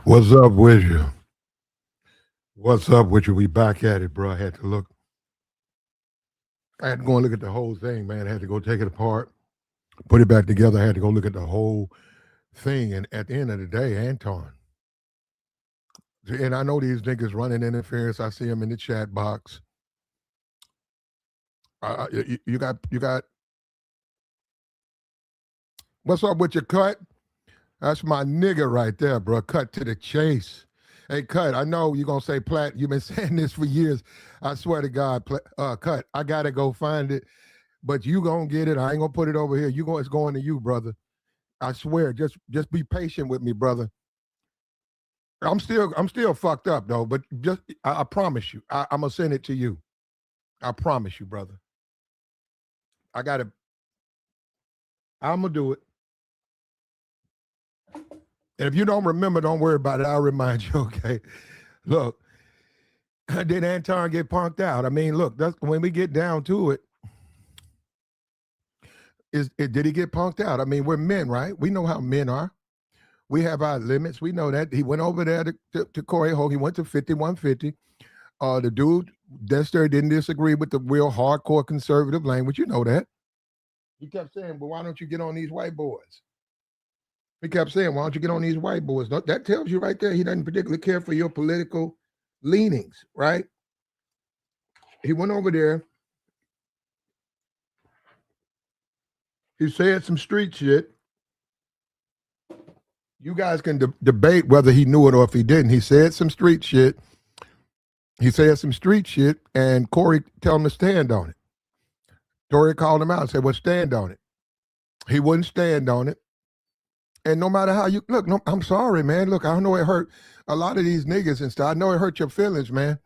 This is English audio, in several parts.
What's up with you? What's up with you? We back at it, bro. I had to look. I had to go and look at the whole thing, man. I had to go take it apart, put it back together. I had to go look at the whole thing. And at the end of the day, Anton. And I know these niggas running interference. I see them in the chat box. You got. What's up with your cut? That's my nigga right there, bro. Cut to the chase. Hey, Cut, I know you're going to say, Platt, you've been saying this for years. I swear to God, Cut, I got to go find it, but you going to get it. I ain't going to put it over here. It's going to you, brother. I swear, just be patient with me, brother. I'm still fucked up, though, but I promise you, I'm going to send it to you. I promise you, brother. I'm going to do it. And if you don't remember, don't worry about it. I'll remind you, okay? Look, did Anton get punked out? I mean, look, that's when we get down to it. Did he get punked out? I mean, we're men, right? We know how men are. We have our limits. We know that. He went over there to Corey Hogue. He went to 5150. The dude, Dexter, didn't disagree with the real hardcore conservative language. You know that. He kept saying, well, why don't you get on these white boys? He kept saying, why don't you get on these white boys? That tells you right there he doesn't particularly care for your political leanings, right? He went over there. He said some street shit. You guys can debate whether he knew it or if he didn't. He said some street shit. And Corey told him to stand on it. Corey called him out and said, well, stand on it. He wouldn't stand on it. And no matter how you look, no, I'm sorry, man. Look, I know it hurt a lot of these niggas and stuff. I know it hurt your feelings, man.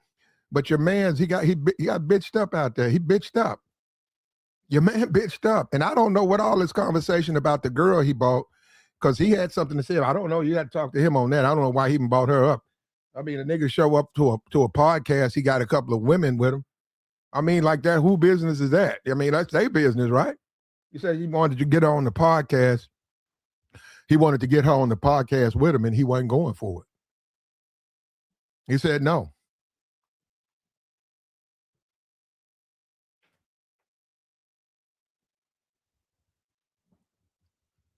But your man's he got bitched up out there. He bitched up. Your man bitched up. And I don't know what all this conversation about the girl he bought, because he had something to say. I don't know. You got to talk to him on that. I don't know why he even bought her up. I mean, a nigga show up to a podcast. He got a couple of women with him. I mean, like that. Who business is that? I mean, that's their business, right? He said he wanted to get her on the podcast. He wanted to get her on the podcast with him, and he wasn't going for it. He said no.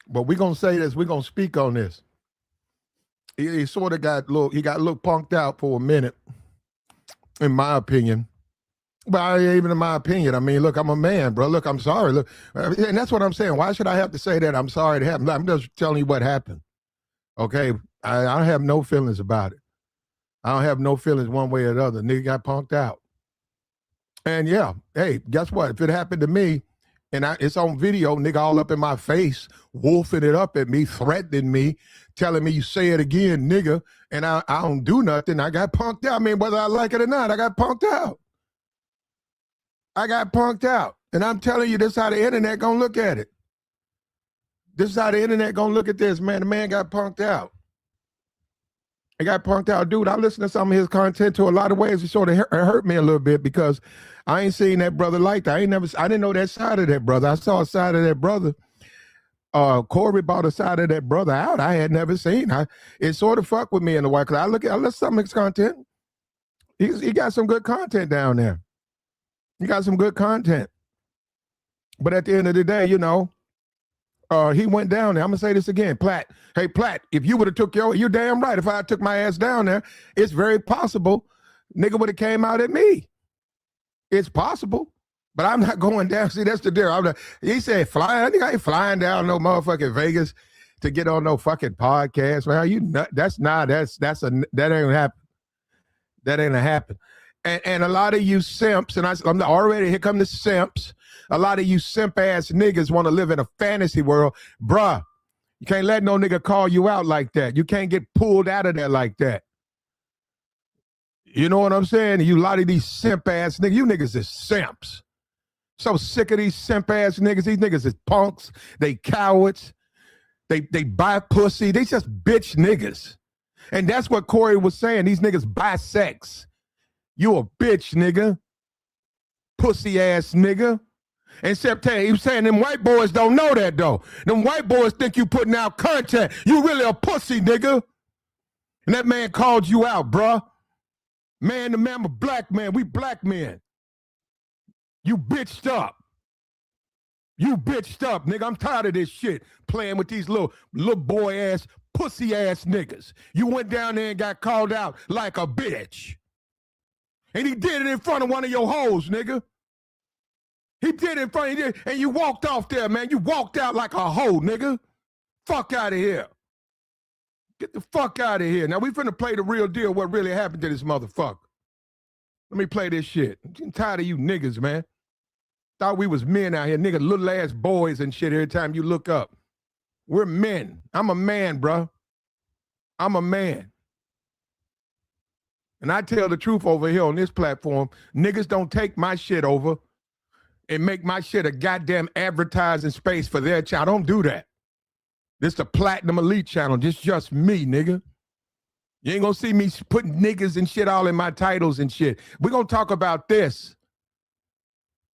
But we're going to say this. We're going to speak on this. He sort of got a little punked out for a minute, in my opinion. But even in my opinion, I mean, look, I'm a man, bro. Look, I'm sorry. Look, and that's what I'm saying. Why should I have to say that? I'm sorry it happened. I'm just telling you what happened. Okay? I have no feelings about it. I don't have no feelings one way or the other. Nigga got punked out. And yeah, hey, guess what? If it happened to me, and it's on video, nigga all up in my face, wolfing it up at me, threatening me, telling me, you say it again, nigga, and I don't do nothing. I got punked out. I mean, whether I like it or not, I got punked out. And I'm telling you, this is how the internet gonna look at it. This is how the internet gonna look at this, man. The man got punked out. He got punked out. Dude, I listened to some of his content to a lot of ways. It sort of hurt me a little bit because I ain't seen that brother like that. I didn't know that side of that brother. I saw a side of that brother. Corey bought a side of that brother out I had never seen. It sort of fucked with me in a way, because I listen to some of his content. He got some good content down there. He got some good content. But at the end of the day, you know, he went down there. I'm going to say this again. Platt, hey, Platt, if you would have took you're damn right. If I took my ass down there, it's very possible nigga would have came out at me. It's possible. But I'm not going down. See, that's the deal. He said flying. I think I ain't flying down no motherfucking Vegas to get on no fucking podcast, man. That ain't gonna happen. That ain't gonna happen. And a lot of you simps, and I'm already, here come the simps. A lot of you simp ass niggas want to live in a fantasy world. Bruh, you can't let no nigga call you out like that. You can't get pulled out of there like that. You know what I'm saying? You, a lot of these simp ass niggas, you niggas is simps. So sick of these simp ass niggas. These niggas is punks. They cowards. They buy pussy. They just bitch niggas. And that's what Corey was saying. These niggas buy sex. You a bitch, nigga. Pussy ass nigga. Except he was saying them white boys don't know that though. Them white boys think you putting out content. You really a pussy, nigga. And that man called you out, bruh. Man, the man, a black man. We black men. You bitched up. You bitched up, nigga. I'm tired of this shit. Playing with these little boy ass, pussy ass niggas. You went down there and got called out like a bitch. And he did it in front of one of your hoes, nigga. He did it in front of you, and you walked off there, man. You walked out like a hoe, nigga. Fuck out of here. Get the fuck out of here. Now, we finna play the real deal, what really happened to this motherfucker. Let me play this shit. I'm tired of you niggas, man. Thought we was men out here, nigga, little ass boys and shit every time you look up. We're men. I'm a man, bro. I'm a man. And I tell the truth over here on this platform. Niggas don't take my shit over and make my shit a goddamn advertising space for their channel. I don't do that. This the Platinum Elite channel. This just me, nigga. You ain't gonna see me putting niggas and shit all in my titles and shit. We're gonna talk about this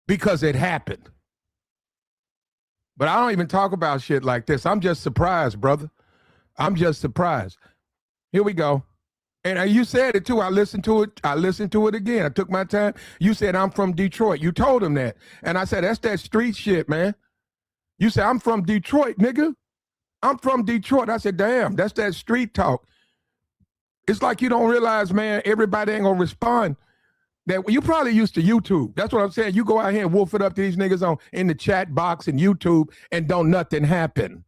because it happened. But I don't even talk about shit like this. I'm just surprised, brother. I'm just surprised. Here we go. And you said it too. I listened to it. I listened to it again. I took my time. You said, I'm from Detroit. You told him that. And I said, that's that street shit, man. You said, I'm from Detroit, nigga. I'm from Detroit. I said, damn, that's that street talk. It's like you don't realize, man, everybody ain't gonna respond. That you probably used to YouTube. That's what I'm saying. You go out here and wolf it up to these niggas in the chat box and YouTube and don't nothing happen.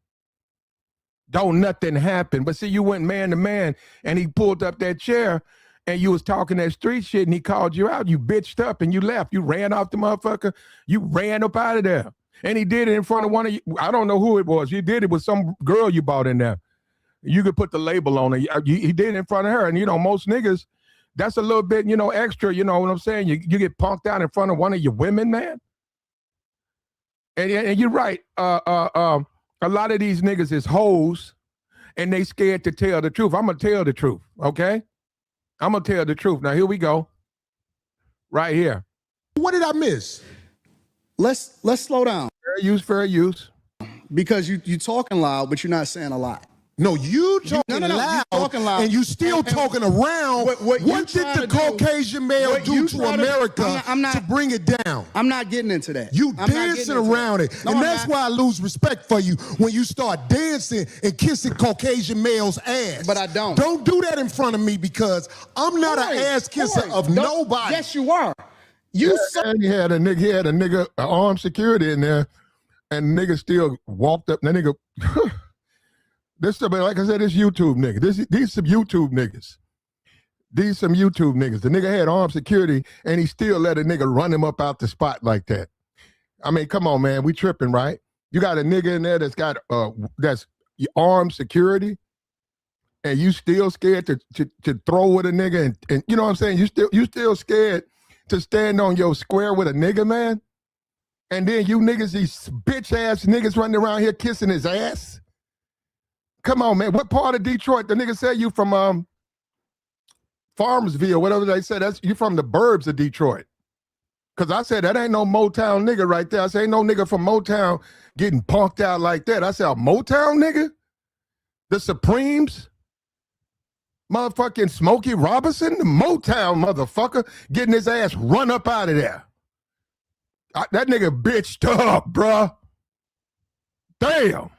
Don't nothing happen. But see, you went man to man and he pulled up that chair and you was talking that street shit and he called you out. You bitched up and you left. You ran off the motherfucker. You ran up out of there. And he did it in front of one of you. I don't know who it was. He did it with some girl you bought in there. You could put the label on it. He did it in front of her. And, you know, most niggas, that's a little bit, you know, extra. You know what I'm saying? You get punked out in front of one of your women, man. And you're right. A lot of these niggas is hoes and they scared to tell the truth. I'm going to tell the truth, okay? I'm going to tell the truth. Now, here we go. Right here. What did I miss? Let's slow down. Fair use, fair use. Because you talking loud, but you're not saying a lot. No, you talking loud, you talking loud, and you still talking around. What did the Caucasian male do to America to bring it down? I'm not getting into that. You dancing around it. And that's why I lose respect for you when you start dancing and kissing Caucasian male's ass. But I don't. Don't do that in front of me because I'm not an ass kisser of nobody. Yes, you are. And he had a nigga, armed security in there, and the nigga still walked up. And the nigga, this, like I said, this YouTube nigga. These some YouTube niggas. These some YouTube niggas. The nigga had armed security, and he still let a nigga run him up out the spot like that. I mean, come on, man, we tripping, right? You got a nigga in there that's got that's armed security, and you still scared to throw with a nigga, and you know what I'm saying? You still scared to stand on your square with a nigga, man? And then you niggas, these bitch ass niggas running around here kissing his ass? Come on, man. What part of Detroit? The nigga said you from Farmersville, whatever they said. That's you from the burbs of Detroit. Cause I said that ain't no Motown nigga right there. I said ain't no nigga from Motown getting punked out like that. I said a Motown nigga? The Supremes? Motherfucking Smokey Robinson, the Motown motherfucker, getting his ass run up out of there. That nigga bitched up, bruh. Damn.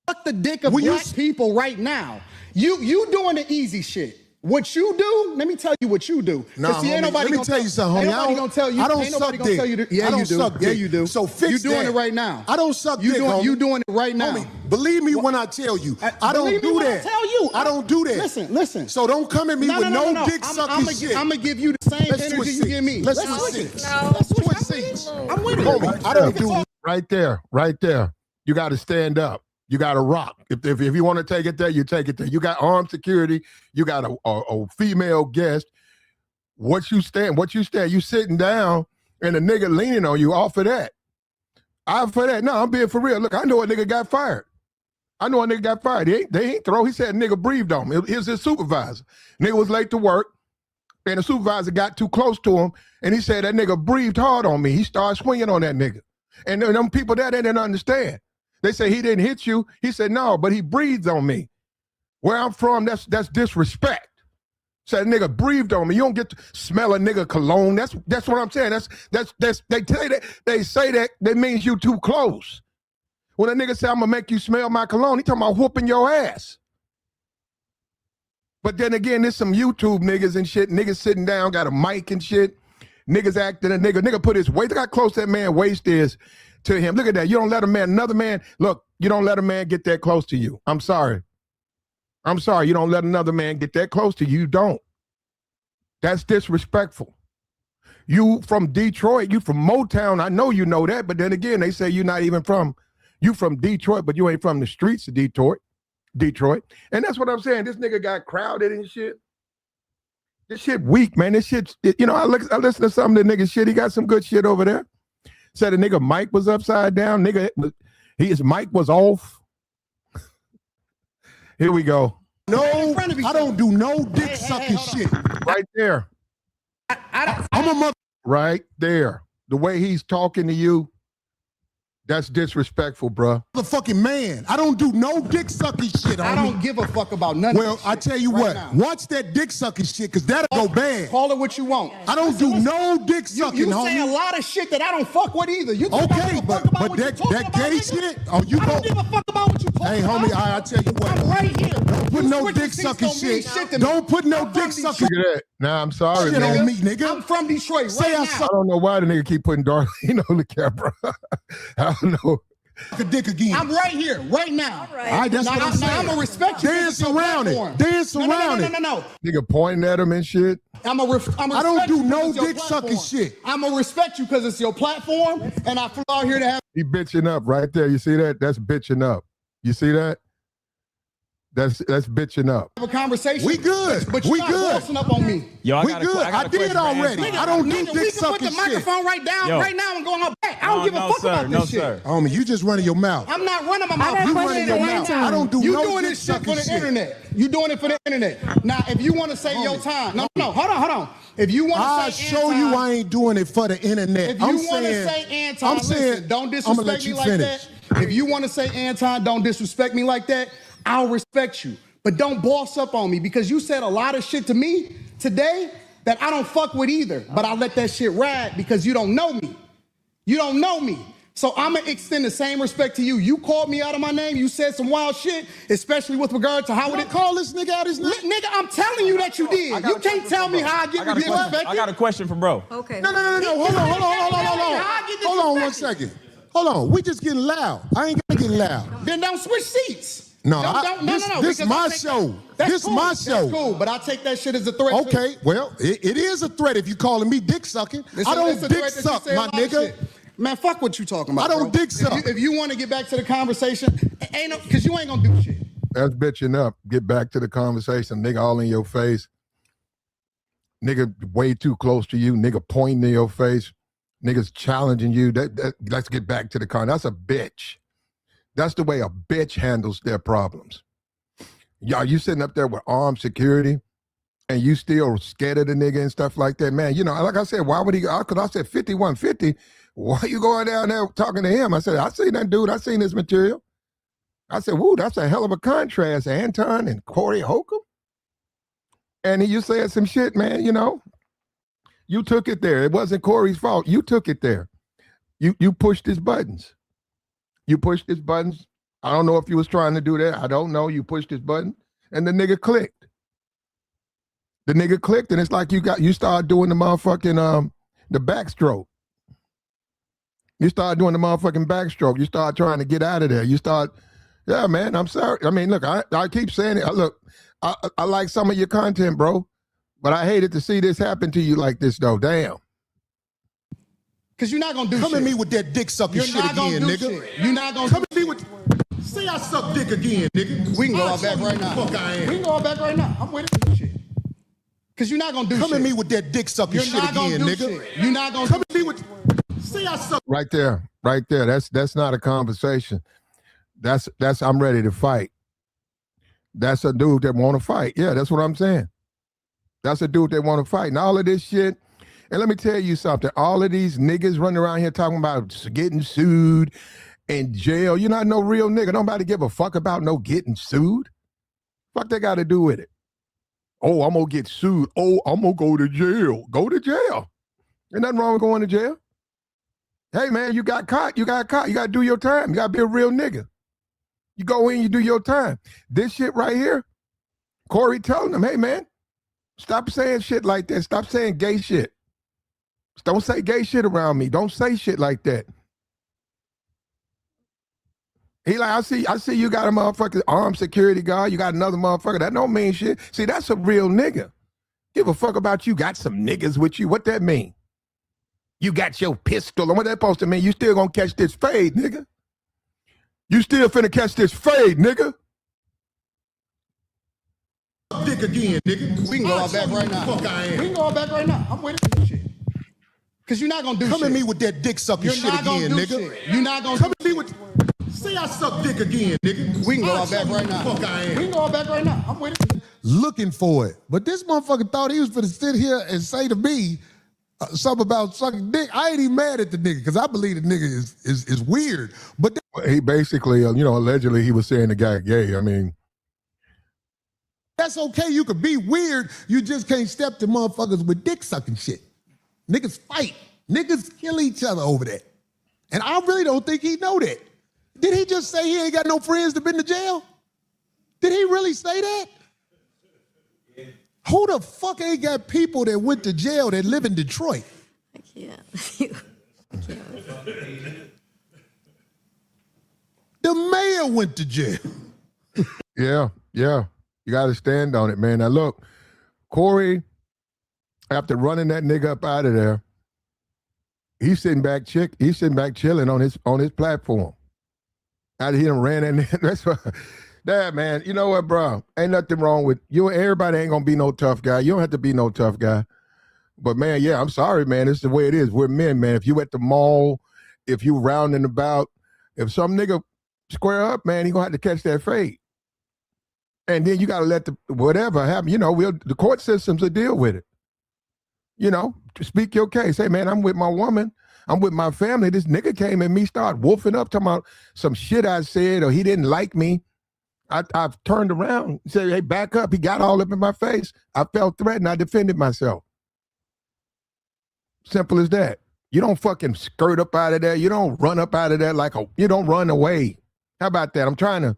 Fuck the dick of black people right now. You doing the easy shit. What you do, let me tell you what you do. Nah, see, ain't nobody let me tell you something, homie. Ain't nobody gonna tell you. I don't ain't nobody suck gonna dick. tell you to, yeah, I don't you do. suck Yeah, dick. you do. So fix you doing that. it right now. I don't suck dick, homie. You doing it right now. Homie, believe me when I tell you. I don't believe me do when that. I tell you. I don't do that. Listen. So don't come at me with no dick sucking shit. I'm gonna give you the same energy you give me. Let's switch seats. Let's switch seats. I'm with it. Homie, I don't do right there. You got to stand up. You got to rock. If you want to take it there, you take it there. You got armed security. You got a female guest. What you stand? You sitting down and a nigga leaning on you off of that. No, I'm being for real. Look, I know a nigga got fired. They ain't throw. He said nigga breathed on him. He was his supervisor. Nigga was late to work. And the supervisor got too close to him. And he said that nigga breathed hard on me. He started swinging on that nigga. And them people there, they didn't understand. They say he didn't hit you. He said, no, but he breathed on me. Where I'm from, that's disrespect. Said nigga breathed on me. You don't get to smell a nigga cologne. That's what I'm saying. That's they say that means you too close. When a nigga say I'm gonna make you smell my cologne, he talking about whooping your ass. But then again, there's some YouTube niggas and shit. Niggas sitting down, got a mic and shit. Niggas acting a nigga. Nigga put his waist. Look how close that man waist is to him. Look at that. You don't let a man, another man, look, you don't let a man get that close to you. I'm sorry. I'm sorry. You don't let another man get that close to you. You don't. That's disrespectful. You from Detroit, you from Motown. I know you know that, but then again, they say you're not even from, you from Detroit, but you ain't from the streets of Detroit. And that's what I'm saying. This nigga got crowded and shit. This shit weak, man. This shit, you know, I listen to some of the nigga shit. He got some good shit over there. Said the nigga mic was upside down. Nigga, his mic was off. Here we go. No, I don't do no dick sucking shit. Right there. I'm a mother. Right there. The way he's talking to you, that's disrespectful, bruh. Motherfucking man. I don't do no dick sucking shit. I don't give a fuck about none Well, of that I shit tell you right what, now. watch that dick sucking shit, because that'll go bad. Call it what you want. I don't do no dick sucking, You homie. say a lot of shit that I don't fuck with either. You Okay, but that gay shit, oh, you I go. don't give a fuck about what you talking Hey, about. homie, I tell you what. I'm right here. Don't put You no switching dick seats sucking don't mean shit. to me. Don't put no I'm from dick sucking Look at that. Nah, I'm sorry, shit man. on me, nigga. I'm from Detroit Say right I now. suck I don't know why the nigga keep putting Darlene on the camera. I don't know. a dick again. I'm right here, right now. All right, that's what I'm saying. I'm gonna respect you. Dance around it. Dance around it. No. Nigga pointing at him and shit. I'm I don't do no dick sucking shit. I'm gonna respect you because it's your platform, and I flew out here to have He bitching up right there. You see that? That's bitching up. You see that? That's bitching up. a conversation. We good. But you We not good. bossing up on me. Yo, I We got good. I got I a did question for already. Anton. I don't do Nigga, dick we can put sucking the shit. microphone right down, Yo. right now, and go on her back. I don't give a fuck sir. about No, this shit. sir. Homie, you just running your mouth. I'm not running my I mouth. got a You question running for your mouth. Anton. I don't do You no doing dick this shit sucking for the shit. internet. You doing it for the internet. Now, if you want to say your time, no, hold on. If you want I'll to say show Anton, you I ain't doing it for the internet. If you I'm want to saying, say Anton, I'm saying, listen, don't I'ma disrespect let me you like finish. that. If you want to say Anton, don't disrespect me like that, I'll respect you. But don't boss up on me because you said a lot of shit to me today that I don't fuck with either. But I let that shit ride because you don't know me. You don't know me. So I'm going to extend the same respect to you. You called me out of my name. You said some wild shit, especially with regard to how You it don't call this nigga out his name? Nigga, I'm telling you that you did. You can't tell me how I get disrespected. I got a question for bro. Okay. No. Hold on. Hold on 1 second. Hold on. We just getting loud. I ain't gonna get loud. Then don't switch seats. No, Don't, this because my I take- show. That's This cool. my show. That's cool, but I take that shit as a threat. Okay, well, it is a threat if you calling me dick sucking. I don't dick suck, my nigga. Man, fuck what you talking about. I don't bro. dick suck. If you want to get back to the conversation, ain't no, because you ain't gonna do shit. That's bitching up. Get back to the conversation. Nigga all in your face. Nigga way too close to you. Nigga pointing in your face. Niggas challenging you. Let's get back to the con. That's a bitch. That's the way a bitch handles their problems. Y'all, you sitting up there with armed security and you still scared of the nigga and stuff like that, man. You know, like I said, why would he go? Because I said 5150. Why you going down there talking to him? I said, I seen that dude. I seen his material. I said, woo, that's a hell of a contrast, Anton and Corey Holcomb. And you said some shit, man, you know. You took it there. It wasn't Corey's fault. You took it there. You pushed his buttons. You pushed his buttons. I don't know if you was trying to do that. I don't know. You pushed his button and the nigga clicked. The nigga clicked and it's like you started doing the motherfucking the backstroke. You start doing the motherfucking backstroke. You start trying to get out of there. You start, yeah, man, I'm sorry. I mean, look, I keep saying it. Look, I like some of your content, bro, but I hated to see this happen to you like this, though. Damn. Because you're not going to do Come shit. at me with that dick sucking You're shit not gonna again, do nigga. shit. You're not going to Come at me with. Say I suck dick again, nigga. We can go I'll all back show you right who now. the fuck I am. We can go all back right now. I'm with it. Shit. Because you're not going to do Come shit. at me with that dick sucking You're shit not again, gonna do nigga. shit. You're not going to Come at me with. Say I suck. Right there. That's not a conversation. That's I'm ready to fight. That's a dude that want to fight. Yeah, that's what I'm saying. That's a dude that want to fight. And all of this shit. And let me tell you something. All of these niggas running around here talking about getting sued in jail. You're not no real nigga. Nobody give a fuck about no getting sued. Fuck they got to do with it? Oh, I'm going to get sued. Oh, I'm going to go to jail. Go to jail. Ain't nothing wrong with going to jail. Hey, man, you got caught. You got caught. You got to do your time. You got to be a real nigga. You go in, you do your time. This shit right here, Corey telling them, hey, man, stop saying shit like that. Stop saying gay shit. Don't say gay shit around me. Don't say shit like that. He like, I see you got a motherfucking armed security guard. You got another motherfucker. That don't mean shit. See, that's a real nigga. Give a fuck about you. Got some niggas with you. What that mean? You got your pistol. And what that supposed to mean? You still gonna catch this fade, nigga. You still finna catch this fade, nigga. Dick again, nigga. We can go all back right now. Fuck I am. We can go all back right now. I'm with it. Shit. Cause you're not gonna do Come shit. at me with that dick sucking You're shit not gonna again, do nigga. shit. You're not gonna Come at me with. Say I suck dick again, nigga. We can go all back right now. Fuck I am. We can go all back right now. I'm with it. Looking for it, but this motherfucker thought he was gonna sit here and say to me something about sucking dick. I ain't even mad at the nigga because I believe the nigga is weird. But He basically, allegedly he was saying the guy gay. I mean, that's okay. You could be weird. You just can't step to motherfuckers with dick sucking shit. Niggas fight. Niggas kill each other over that. And I really don't think he know that. Did he just say he ain't got no friends that been to jail? Did he really say that? Yeah. Who the fuck ain't got people that went to jail that live in Detroit? I can't. I can't. The mayor went to jail. yeah. You got to stand on it, man. Now look, Corey, after running that nigga up out of there, he's sitting back chilling on his platform. After he done ran that nigga, that's what. That man, you know what, bro? Ain't nothing wrong with you. Everybody ain't gonna be no tough guy. You don't have to be no tough guy. But man, yeah, I'm sorry, man. It's the way it is. We're men, man. If you at the mall, if you rounding about, if some nigga square up, man, he gonna have to catch that fade. And then you gotta let the whatever happen. The court systems will deal with it. Speak your case. Hey, man, I'm with my woman. I'm with my family. This nigga came at me, started wolfing up, talking about some shit I said, or he didn't like me. I've turned around and said, hey, back up. He got all up in my face. I felt threatened. I defended myself. Simple as that. You don't fucking skirt up out of there. You don't run up out of there you don't run away. How about that? I'm trying to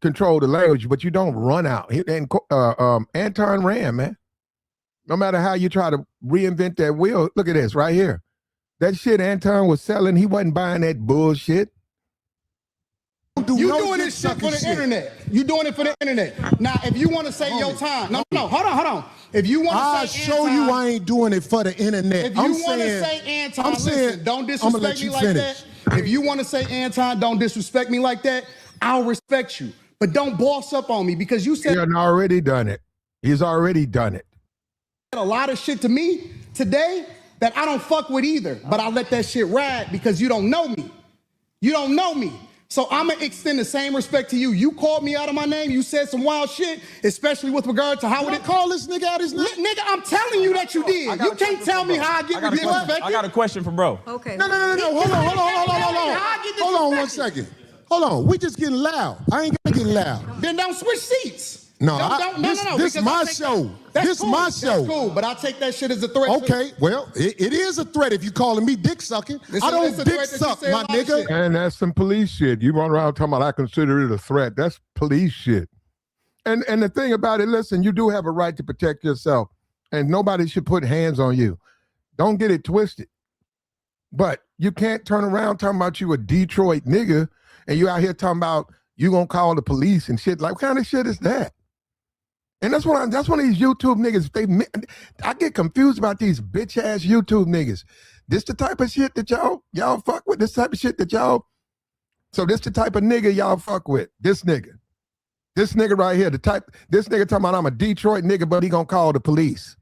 control the language, but you don't run out. And Anton ran, man. No matter how you try to reinvent that wheel, look at this right here. That shit Anton was selling, he wasn't buying that bullshit. You doing this shit for the internet. You doing it for the internet. Now, if you want to say your time, no, hold on. If you want to I'll say show Anton, you I ain't doing it for the internet. If you want to say Anton, listen, don't disrespect me like that. If you want to say Anton, don't disrespect me like that, I'll respect you. But don't boss up on me because you said He's already done it. He's already done it. A lot of shit to me today that I don't fuck with either, but I let that shit ride because you don't know me. You don't know me. So I'm gonna extend the same respect to you. You called me out of my name. You said some wild shit, especially with regard to how would it call this nigga out his name? Nigga, I'm telling you that you did. You can't tell me how I get disrespected. I got a question for bro. Okay. No. Hold on 1 second. Hold on. We just getting loud. I ain't gonna get loud. Then don't switch seats. No, No. This is my show. This is my show. That's cool, but I take that shit as a threat. Okay, well, it is a threat if you calling me dick sucking. I don't dick suck, my nigga. And that's some police shit. You run around talking about I consider it a threat. That's police shit. And the thing about it, listen, you do have a right to protect yourself, and nobody should put hands on you. Don't get it twisted. But you can't turn around talking about you a Detroit nigga, and you out here talking about you gonna call the police and shit. Like, what kind of shit is that? And that's one of these YouTube niggas. I get confused about these bitch ass YouTube niggas. This the type of shit that y'all fuck with. This type of shit that y'all. So this the type of nigga y'all fuck with. This nigga right here. This nigga talking about I'm a Detroit nigga, but he gonna call the police.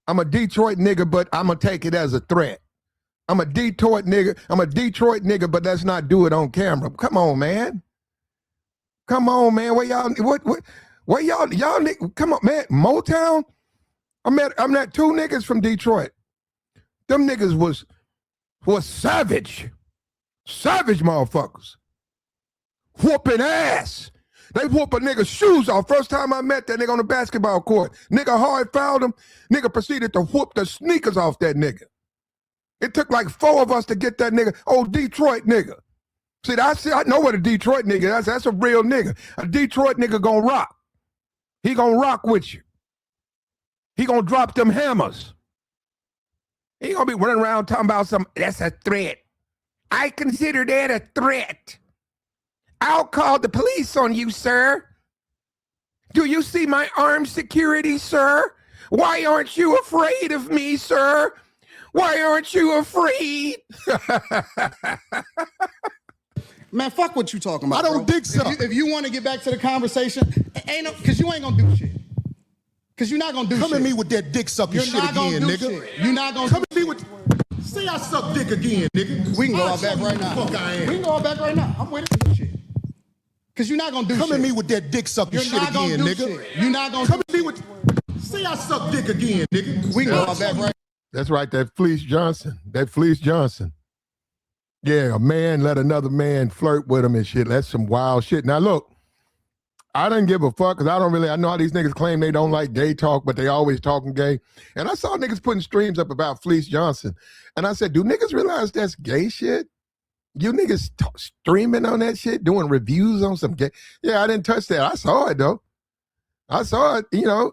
I'm a Detroit nigga, but I'm gonna take it as a threat. I'm a Detroit nigga, but let's not do it on camera. Come on, man. Where y'all? Where y'all come on, man. Motown. I met two niggas from Detroit. Them niggas was savage motherfuckers. Whooping ass. They whoop a nigga's shoes off. First time I met that nigga on the basketball court. Nigga hard fouled him. Nigga proceeded to whoop the sneakers off that nigga. It took like 4 of us to get that nigga. Old Detroit nigga. See, I know what a Detroit nigga is. That's a real nigga. A Detroit nigga gonna rock. He gonna rock with you. He gonna drop them hammers. He ain't gonna be running around talking about that's a threat. I consider that a threat. I'll call the police on you, sir. Do you see my armed security, sir? Why aren't you afraid of me, sir? Why aren't you afraid? Man, fuck what you talking about. I don't bro. think so. If you want to get back to the conversation, because you ain't gonna do shit. Because you're not gonna do shit. Come at me with that dick sucking You're shit not gonna again, do nigga. shit. You're not gonna Come do at me with. Say I suck dick again, nigga. We can go I'll out back show you right who now. the fuck I am. We can go out back right now. I'm with it. Shit. Because you're not gonna do shit. Come at me with that dick sucking You're shit not gonna again, do nigga. shit. You're not gonna Come at me with. Say I suck dick again, nigga. We can go out back right. That's right, that Fleece Johnson. Yeah, a man let another man flirt with him and shit. That's some wild shit. Now look, I didn't give a fuck because I know how these niggas claim they don't like gay talk, but they always talking gay. And I saw niggas putting streams up about Fleece Johnson. And I said, do niggas realize that's gay shit? You niggas streaming on that shit, doing reviews on some gay. Yeah, I didn't touch that. I saw it though. I saw it, you know.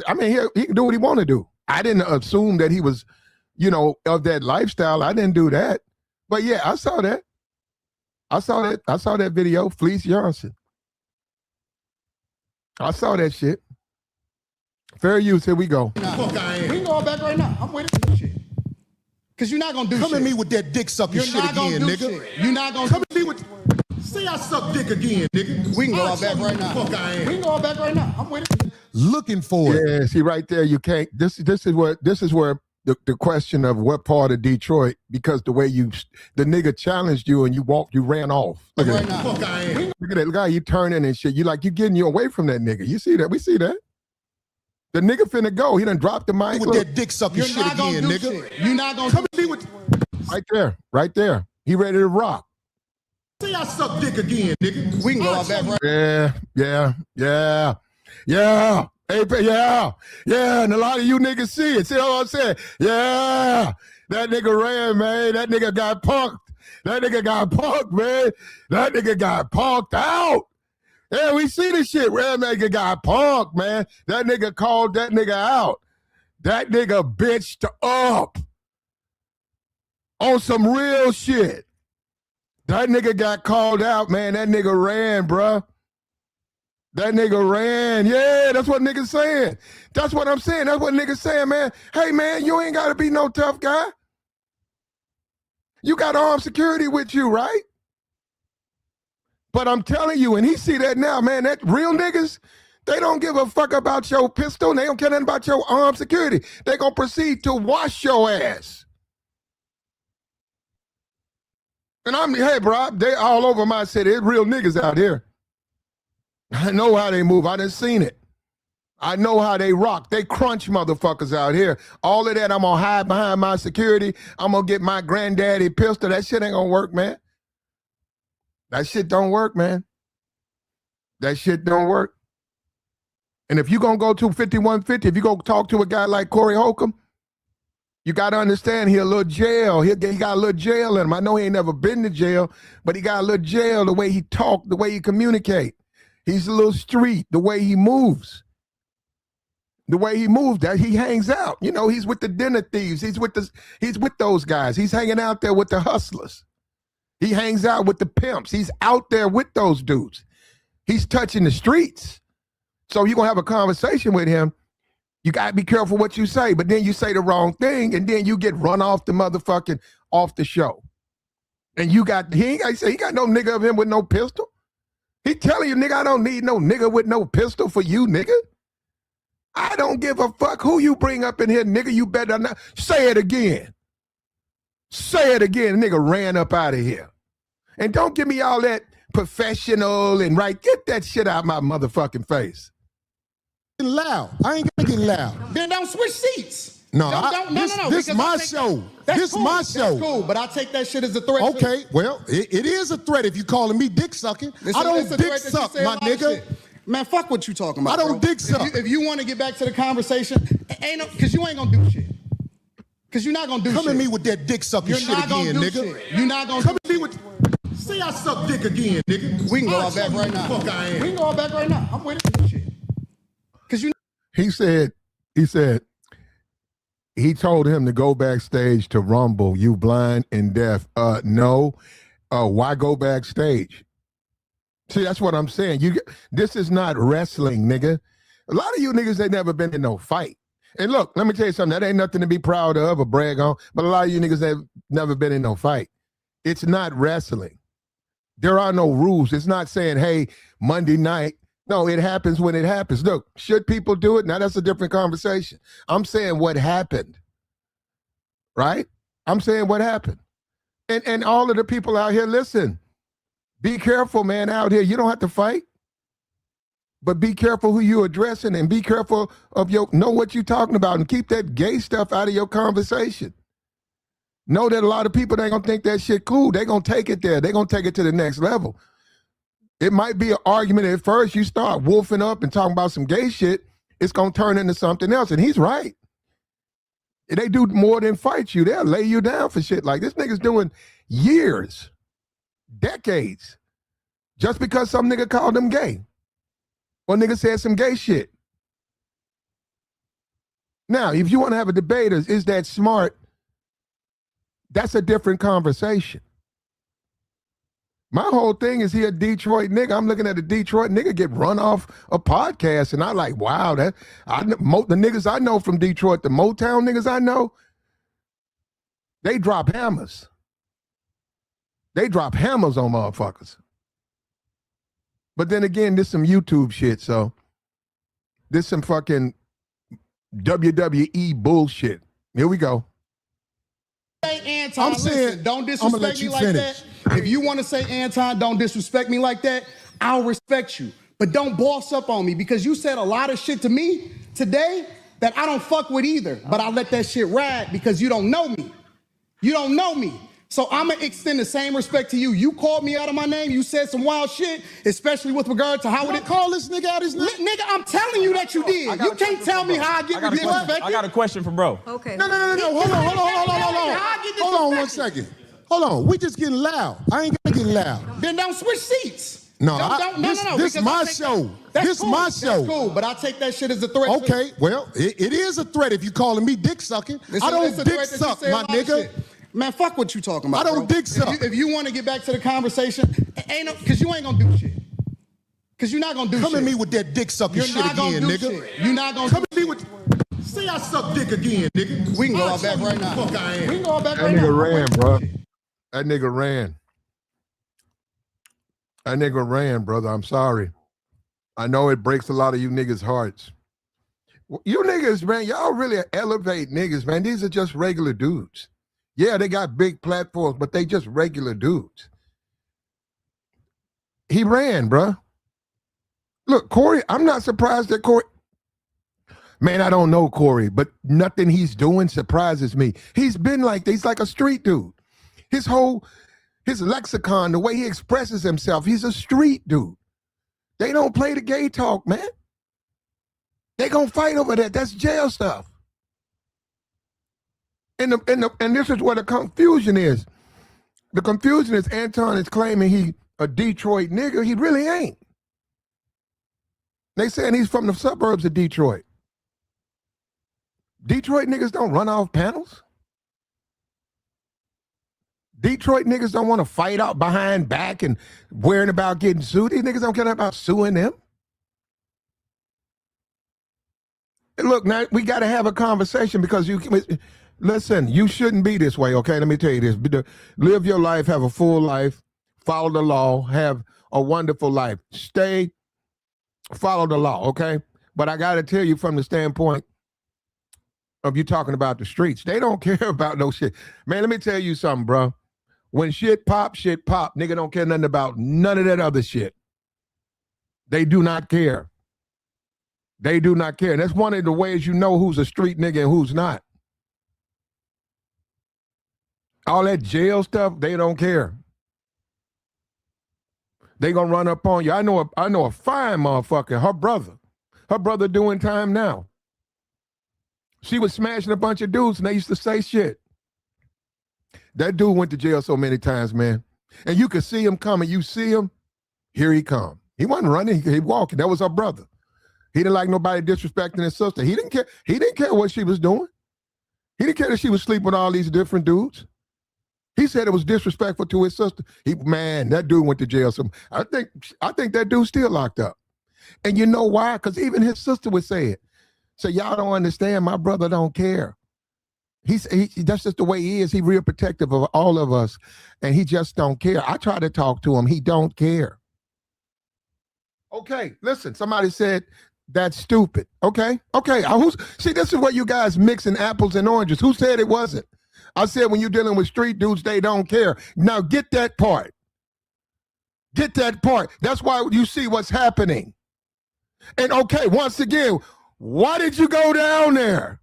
I mean, he can do what he want to do. I didn't assume that he was, of that lifestyle. I didn't do that. But yeah, I saw that. I saw that video, Fleece Johnson. I saw that shit. Fair use, here we go. We can go out back right now. I'm with it. Shit. Because you're not gonna do shit. Come at me with that dick sucking You're shit not gonna again, do nigga. shit. You're not gonna Come at me with. Say I suck dick again, nigga. We can go I'll out back show you right who now. the fuck I am. We can go out back right now. I'm with it. Looking for it. Yeah, see right there, you can't. This is where the question of what part of Detroit, because the way the nigga challenged you and you ran off. Look Right at that. now. Fuck I am. Look at that guy, you turning and shit. You getting you away from that nigga. You see that? We see that. The nigga finna go. He done dropped the mic. With that dick sucking You're shit not gonna again, do nigga. shit. You're not gonna Come do at me with. Right there. He ready to rock. Say I suck dick again, nigga. We can go I'll out back show right. Yeah. Hey, yeah. And a lot of you niggas see it. See what I'm saying? Yeah. That nigga ran, man. That nigga got punked. Man. That nigga got punked out. Yeah, we see this shit. That nigga got punked, man. That nigga called that nigga out. That nigga bitched up on some real shit. That nigga got called out, man. That nigga ran, bruh. That nigga ran. Yeah, that's what niggas saying. That's what I'm saying. That's what niggas saying, man. Hey, man, you ain't got to be no tough guy. You got armed security with you, right? But I'm telling you, and he see that now, man, that real niggas, they don't give a fuck about your pistol. And they don't care nothing about your armed security. They gonna proceed to wash your ass. And hey, bro, they all over my city. There's real niggas out here. I know how they move. I done seen it. I know how they rock. They crunch motherfuckers out here. All of that, I'm gonna hide behind my security. I'm gonna get my granddaddy pistol. That shit ain't gonna work, man. That shit don't work, man. That shit don't work. And if you gonna go to 5150, if you go talk to a guy like Corey Holcomb, you got to understand he a little jail. He got a little jail in him. I know he ain't never been to jail, but he got a little jail the way he talk, the way he communicate. He's a little street, the way he moves. The way he moves, that he hangs out. He's with the dinner thieves. He's with those guys. He's hanging out there with the hustlers. He hangs out with the pimps. He's out there with those dudes. He's touching the streets. So you're going to have a conversation with him. You got to be careful what you say, but then you say the wrong thing, and then you get run off the show. And he ain't got no nigga of him with no pistol. He telling you, nigga, I don't need no nigga with no pistol for you, nigga. I don't give a fuck who you bring up in here, nigga. You better not say it again. Say it again. The nigga ran up out of here. And don't give me all that professional and right. Get that shit out of my motherfucking face. Loud. I ain't gonna get loud. Then don't switch seats. No, this because my I take- show. That's This cool. my That's show. cool, but I take that shit as a threat. Okay, well, it is a threat if you calling me dick sucking. I don't dick suck, my nigga. Man, fuck what you talking about. I don't bro. dick suck. If you want to get back to the conversation, because you ain't gonna do shit. Because you're not gonna do shit. Come at me with that dick sucking shit again, nigga. Shit. You're not gonna come at me with. Say I suck dick again, nigga. We can go all back right now. Fuck I am. We can go all back right now. I'm with it. Shit. Because you. He said he told him to go backstage to Rumble. You blind and deaf. No. Why go backstage? See, that's what I'm saying. This is not wrestling, nigga. A lot of you niggas ain't never been in no fight. And look, let me tell you something. That ain't nothing to be proud of or brag on. But a lot of you niggas have never been in no fight. It's not wrestling. There are no rules. It's not saying, hey, Monday night. No, it happens when it happens. Look, should people do it? Now, that's a different conversation. I'm saying what happened, right? I'm saying what happened. And all of the people out here, listen, be careful, man, out here. You don't have to fight, but be careful who you're addressing and be careful of know what you're talking about and keep that gay stuff out of your conversation. Know that a lot of people, they going to think that shit cool. They're going to take it there. They're going to take it to the next level. It might be an argument at first. You start wolfing up and talking about some gay shit, it's going to turn into something else. And he's right. They do more than fight you. They'll lay you down for shit like this. Nigga's doing years, decades, just because some nigga called them gay. Or nigga said some gay shit. Now, if you want to have a debate, is that smart? That's a different conversation. My whole thing is he a Detroit nigga. I'm looking at a Detroit nigga get run off a podcast, and I like, wow, the niggas I know from Detroit, the Motown niggas I know, they drop hammers. They drop hammers on motherfuckers. But then again, this some YouTube shit, so this some fucking WWE bullshit. Here we go. Hey, Anton, I'm saying, listen, don't disrespect me like that. If you want to say, Anton, don't disrespect me like that, I'll respect you. But don't boss up on me because you said a lot of shit to me today that I don't fuck with either. But I let that shit ride because you don't know me. You don't know me. So I'm going to extend the same respect to you. You called me out of my name. You said some wild shit, especially with regard to how it call this nigga out his name. Nigga, I'm telling you that you did. You can't tell me how I get disrespected. I got a question for bro. Okay. No. Hold on 1 second. Hold on. We just getting loud. I ain't gonna get loud. Then don't switch seats. No, This my show. This my show. That's cool, but I take that shit as a threat. Okay, well, it is a threat if you calling me dick sucking. I don't dick suck, my nigga. Man, fuck what you talking about. I don't dick suck. If you want to get back to the conversation, because you ain't gonna do shit. Because you're not gonna do shit. Come at me with that dick sucking shit again, nigga. You're not gonna come at me with. Say I suck dick again, nigga. We can go all back right now. Fuck I am. We can go all back That right now. nigga ran, bro. That nigga ran. That nigga ran, brother. I'm sorry. I know it breaks a lot of you niggas' hearts. You niggas, man, y'all really elevate niggas, man. These are just regular dudes. Yeah, they got big platforms, but they just regular dudes. He ran, bro. Look, Corey, I'm not surprised that Corey. Man, I don't know Corey, but nothing he's doing surprises me. He's been like this. He's like a street dude. His lexicon, the way he expresses himself, he's a street dude. They don't play the gay talk, man. They gonna fight over that. That's jail stuff. And this is where the confusion is. The confusion is Anton is claiming he a Detroit nigga. He really ain't. They saying he's from the suburbs of Detroit. Detroit niggas don't run off panels. Detroit niggas don't want to fight out behind back and worrying about getting sued. These niggas don't care about suing them. And look, now we got to have a conversation because listen, you shouldn't be this way, okay? Let me tell you this. Live your life, have a full life, follow the law, have a wonderful life. Follow the law, okay? But I got to tell you from the standpoint of you talking about the streets, they don't care about no shit. Man, let me tell you something, bro. When shit pop. Nigga don't care nothing about none of that other shit. They do not care. They do not care. And that's one of the ways you know who's a street nigga and who's not. All that jail stuff, they don't care. They gonna run up on you. I know a fine motherfucker, her brother doing time now. She was smashing a bunch of dudes and they used to say shit. That dude went to jail so many times, man. And you could see him coming. You see him, here he come. He wasn't running, he walking. That was her brother. He didn't like nobody disrespecting his sister. He didn't care. He didn't care what she was doing. He didn't care that she was sleeping with all these different dudes. He said it was disrespectful to his sister. Man, that dude went to jail. So I think that dude's still locked up. And you know why? Because even his sister would say it. So y'all don't understand. My brother don't care. That's just the way he is. He's real protective of all of us, and he just don't care. I try to talk to him. He don't care. Okay, listen. Somebody said that's stupid. Okay. See, this is where you guys mixing apples and oranges. Who said it wasn't? I said when you're dealing with street dudes, they don't care. Now get that part. Get that part. That's why you see what's happening. And okay, once again, why did you go down there?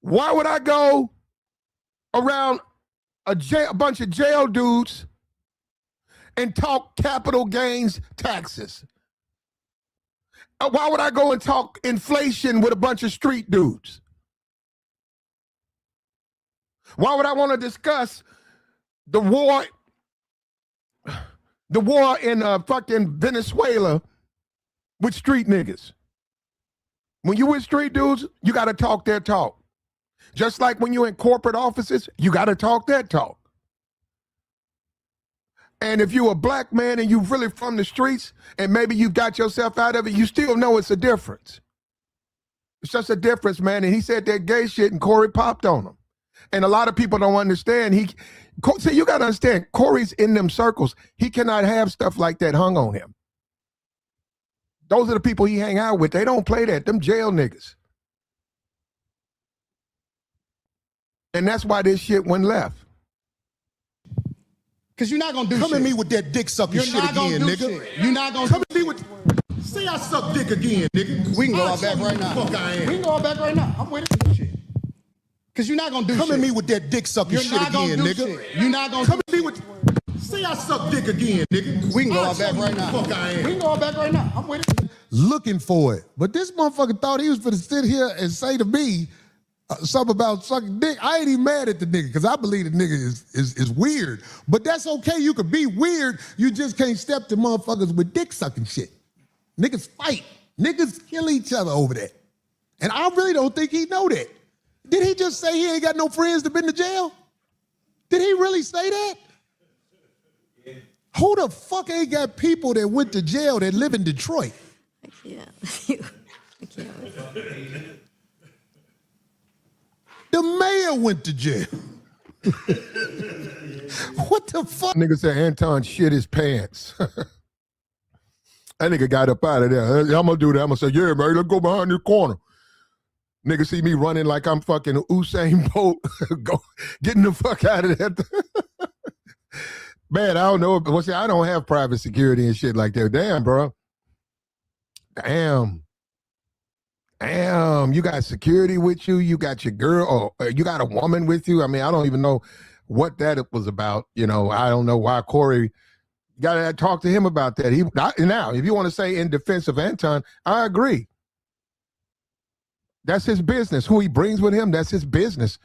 Why would I go around a bunch of jail dudes and talk capital gains taxes? Why would I go and talk inflation with a bunch of street dudes? Why would I want to discuss the war in fucking Venezuela with street niggas? When you with street dudes, you got to talk their talk. Just like when you're in corporate offices, you got to talk that talk. And if you're a black man and you're really from the streets and maybe you got yourself out of it, you still know it's a difference. It's just a difference, man. And he said that gay shit and Corey popped on him. And a lot of people don't understand. See, you got to understand, Corey's in them circles. He cannot have stuff like that hung on him. Those are the people he hang out with. They don't play that. Them jail niggas. And that's why this shit went left. Because you're not going to do Come shit. at me with that dick sucking shit again, nigga. Shit. You're not going to Come at me with... Say I suck dick again, nigga. We can go all back right now. Fuck I am. We can go all back right now. I'm with it. Shit. Because you're not going to do Come shit. at me with that dick sucking shit again, nigga. Shit. You're not going to Come at me with... Say I suck dick again, nigga. We can go all back right now. Fuck I am. We can go all back right now. I'm with it. Looking for it. But this motherfucker thought he was going to sit here and say to me something about sucking dick. I ain't even mad at the nigga because I believe the nigga is weird. But that's okay. You could be weird. You just can't step to motherfuckers with dick sucking shit. Niggas fight. Niggas kill each other over that. And I really don't think he know that. Did he just say he ain't got no friends that been to jail? Did he really say that? Yeah. Who the fuck ain't got people that went to jail that live in Detroit? I can't. I can't. The mayor went to jail. What the fuck? Nigga said Anton shit his pants. That nigga got up out of there. I'm gonna do that. I'm gonna say, yeah, man, let's go behind this corner. Nigga see me running like I'm fucking Usain Bolt. Go, getting the fuck out of there. Man, I don't know. Well, see, I don't have private security and shit like that. Damn, bro. Damn, you got security with you. You got your girl, or you got a woman with you. I mean, I don't even know what that was about. You know, I don't know why Corey. You got to talk to him about that. Now, if you want to say in defense of Anton, I agree. That's his business. Who he brings with him, that's his business.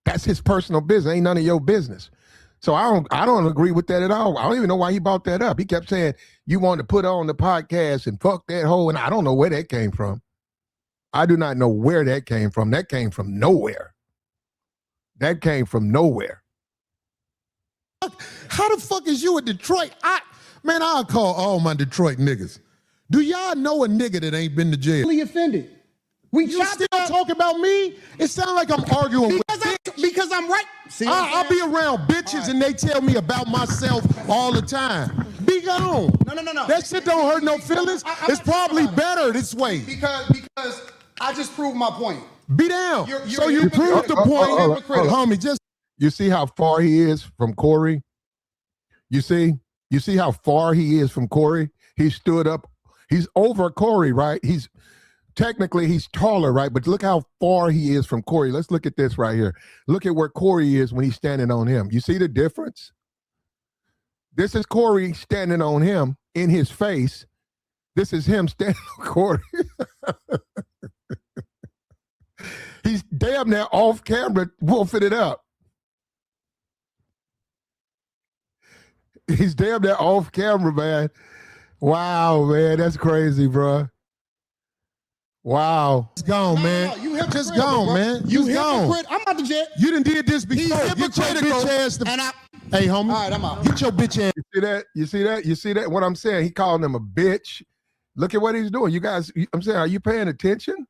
That's his personal business. Ain't none of your business. So I don't agree with that at all. I don't even know why he brought that up. He kept saying you want to put on the podcast and fuck that hoe, and I don't know where that came from. I do not know where that came from. That came from nowhere. That came from nowhere. How the fuck is you in Detroit? I'll call all my Detroit niggas. Do y'all know a nigga that ain't been to jail? Really offended. You still talk about me? It sounds like I'm arguing because I'm right. See, I'll be around bitches and they tell me about myself all the time. Be gone. No. That shit don't hurt no feelings. It's probably better this way. Because I just proved my point. Be down. So you You're proved the point. Homie, just... You see how far he is from Corey? You see how far he is from Corey? He stood up. He's over Corey, right? technically he's taller, right? But look how far he is from Corey. Let's look at this right here. Look at where Corey is when he's standing on him. You see the difference? This is Corey standing on him in his face. This is him standing on Corey. He's damn near off camera wolfing it up. He's damn near off camera, man. Wow, man, that's crazy, bro. Wow. It's gone, man. No, you hypocrite, just gone, bro. man. You Just gone. hypocrite. I'm about to jet. You done did this before. Get your bitch ass to... Hey, homie. All right, I'm out. Get your bitch ass. You see that? You see that? You see that? What I'm saying? He calling him a bitch. Look at what he's doing. You guys, I'm saying, are you paying attention?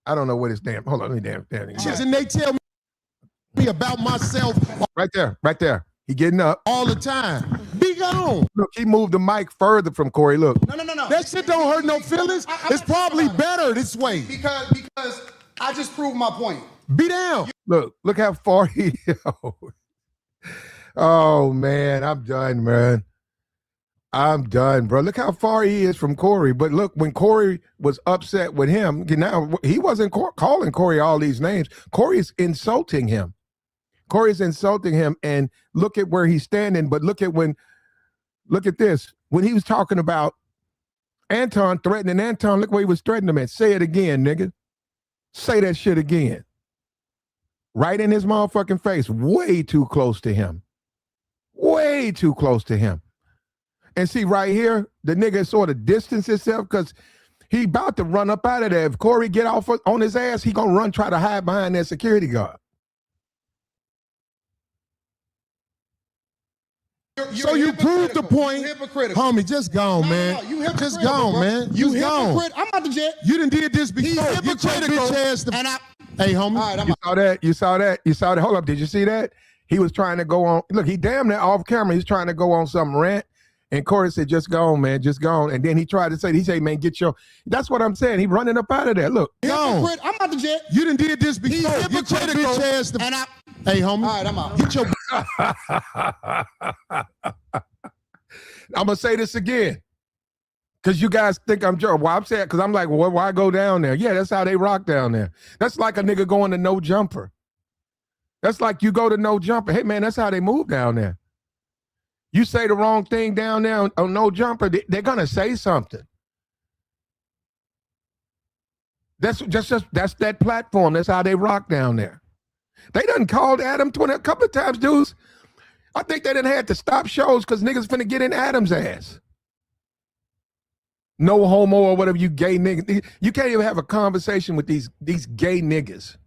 I don't know what his damn. Hold on, let me damn. And they tell me about myself Right there, right there. He getting up. all the time. Be gone. Look, he moved the mic further from Corey. Look. No. That shit don't hurt no feelings. It's probably better this way. Because I just proved my point. Be down. Look how far he. Oh man, I'm done, man. I'm done, bro. Look how far he is from Corey. But look, when Corey was upset with him, now he wasn't calling Corey all these names. Corey's insulting him. Corey's insulting him, and look at where he's standing. But look at this. When he was talking about Anton, threatening Anton, look where he was threatening him at. Say it again, nigga. Say that shit again. Right in his motherfucking face. Way too close to him. Way too close to him. And see right here, the nigga sort of distanced himself because he about to run up out of there. If Corey get off on his ass, he gonna run, try to hide behind that security guard. So you proved the point. Hypocritical. Homie, just gone, man. No, you just gone, man. You Just gone. hypocrite. I'm about to jet. You done did this before. Get your bitch ass to... Hey, homie. All right, I'm You out. saw that? You saw that? You said, hold up, did you see that? He was trying to go on. Look, he damn near off camera. He's trying to go on some rant. And Corey said, just go on, man, just go on. And then he tried to say, man, get your, that's what I'm saying. He running up out of there. Look. Gone. Hypocrite. I'm about to jet. You done did this before. Get your bitch ass to... Hey, homie. All right, I'm out. Get your... I'm going to say this again. Because you guys think I'm joking. Well, I'm saying, because I'm like, well, why go down there? Yeah, that's how they rock down there. That's like a nigga going to no jumper. That's like you go to no jumper. Hey, man, that's how they move down there. You say the wrong thing down there on no jumper, they're going to say something. That's that platform. That's how they rock down there. They done called Adam a couple of times, dudes. I think they done had to stop shows because niggas finna get in Adam's ass. No homo or whatever, you gay niggas. You can't even have a conversation with these gay niggas.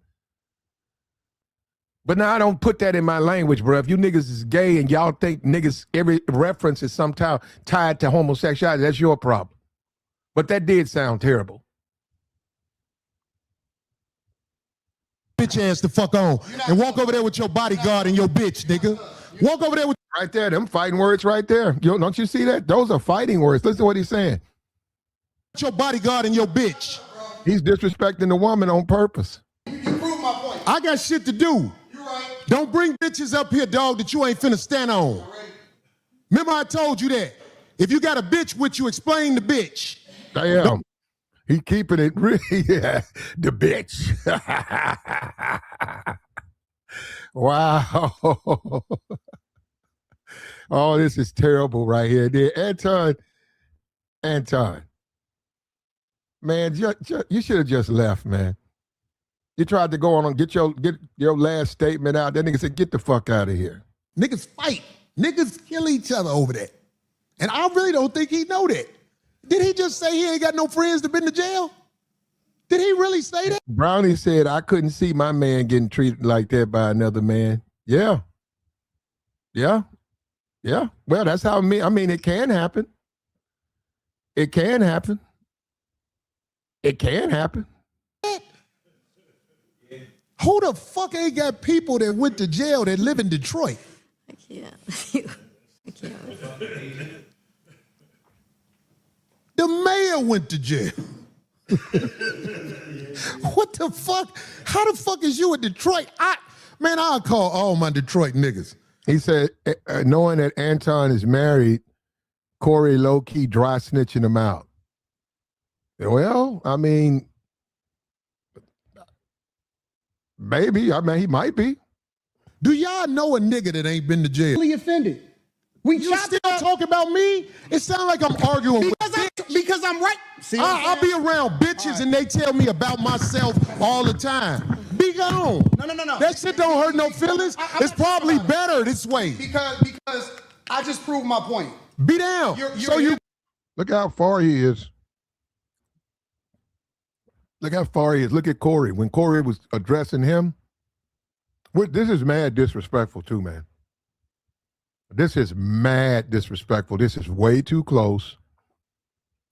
But now I don't put that in my language, bro. If you niggas is gay and y'all think niggas, every reference is somehow tied to homosexuality, that's your problem. But that did sound terrible. bitch ass the fuck on and walk over there with your bodyguard and your bitch, nigga. Walk over there with... Right there, them fighting words right there. Don't you see that? Those are fighting words. Listen to what he's saying. your bodyguard and your bitch. He's disrespecting the woman on purpose. You prove my point. I got shit to do. You right. Don't bring bitches up here, dog, that you ain't finna stand on. Remember I told you that. If you got a bitch with you, explain the bitch. Damn. He keeping it real. Yeah, the bitch. Wow. Oh, this is terrible right here. Anton. Man, you should have just left, man. You tried to go on and get your last statement out. That nigga said, get the fuck out of here. Niggas fight. Niggas kill each other over that. And I really don't think he know that. Did he just say he ain't got no friends that been to jail? Did he really say that? Brownie said, I couldn't see my man getting treated like that by another man. Yeah. Well, that's how it can happen. It can happen. Who the fuck ain't got people that went to jail that live in Detroit? I can't. I can't. The mayor went to jail. What the fuck? How the fuck is you in Detroit? I'll call all my Detroit niggas. He said, knowing that Anton is married, Corey low-key dry snitching him out. Well, I mean, maybe. I mean, he might be. Do y'all know a nigga that ain't been to jail? Really offended. We You chopped still it up talk about me? It sounds like I'm arguing with because I'm right. See what I'm I'll be saying? around bitches and they tell me about myself all the time. Be gone. No. That shit don't hurt no feelings. It's probably better this way. Because I just proved my point. Be down. Look how far he is. Look how far he is. Look at Corey. When Corey was addressing him, this is mad disrespectful too, man. This is mad disrespectful. This is way too close.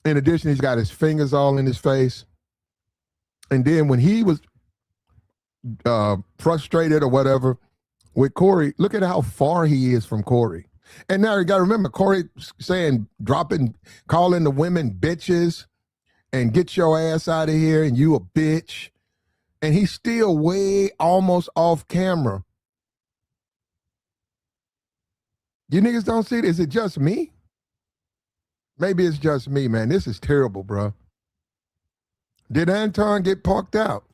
In addition, he's got his fingers all in his face. And then when he was frustrated or whatever with Corey, look at how far he is from Corey. And now you got to remember, Corey saying, calling the women bitches and get your ass out of here and you a bitch. And he's still way almost off camera. You niggas don't see it? Is it just me? Maybe it's just me, man. This is terrible, bro. Did Anton get punked out?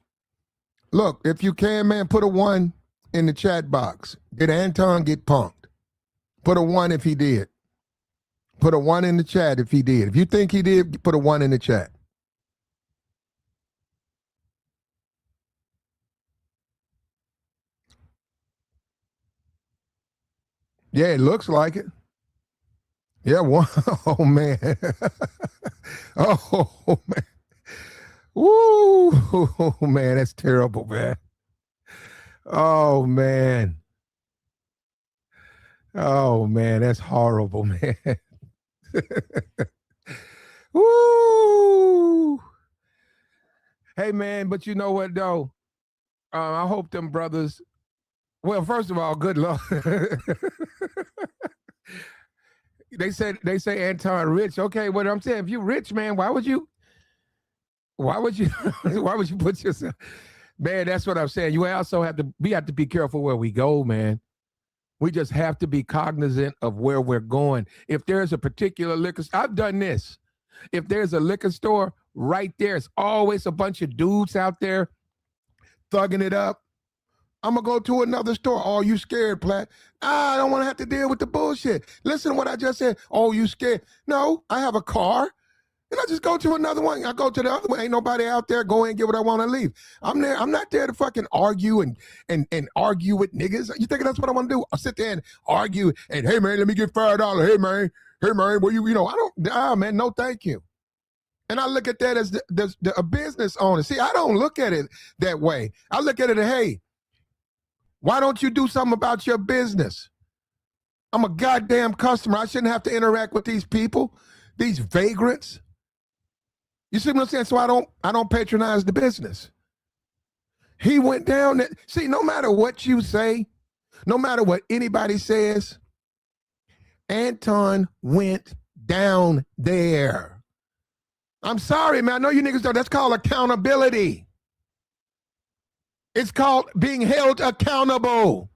Look, if you can, man, put a 1 in the chat box. Did Anton get punked? Put a 1 if he did. Put a 1 in the chat if he did. If you think he did, put a 1 in the chat. Yeah, it looks like it. Yeah, 1. Oh, man. Oh, man. Woo. Oh, man, that's terrible, man. Oh, man. Oh, man, that's horrible, man. Woo. Hey, man, but you know what, though? I hope them brothers, well, first of all, good luck. They say Anton rich. Okay, what I'm saying, if you rich, man, why would you put yourself, man, that's what I'm saying. You also have to be careful where we go, man. We just have to be cognizant of where we're going. If there's a particular liquor store, I've done this. If there's a liquor store right there, it's always a bunch of dudes out there thugging it up. I'm going to go to another store. Oh, you scared, Platt? I don't want to have to deal with the bullshit. Listen to what I just said. Oh, you scared? No, I have a car. And I just go to another one. I go to the other one. Ain't nobody out there. Go in and get what I want to leave. I'm there. I'm not there to fucking argue and argue with niggas. You think that's what I want to do? I'll sit there and argue and, hey, man, let me get $5. Hey, man, well, I don't, man, no, thank you. And I look at that as a business owner. See, I don't look at it that way. I look at it as, hey, why don't you do something about your business? I'm a goddamn customer. I shouldn't have to interact with these people, these vagrants. You see what I'm saying? So I don't patronize the business. He went down there. See, no matter what you say, no matter what anybody says, Anton went down there. I'm sorry, man. I know you niggas don't. That's called accountability. It's called being held accountable.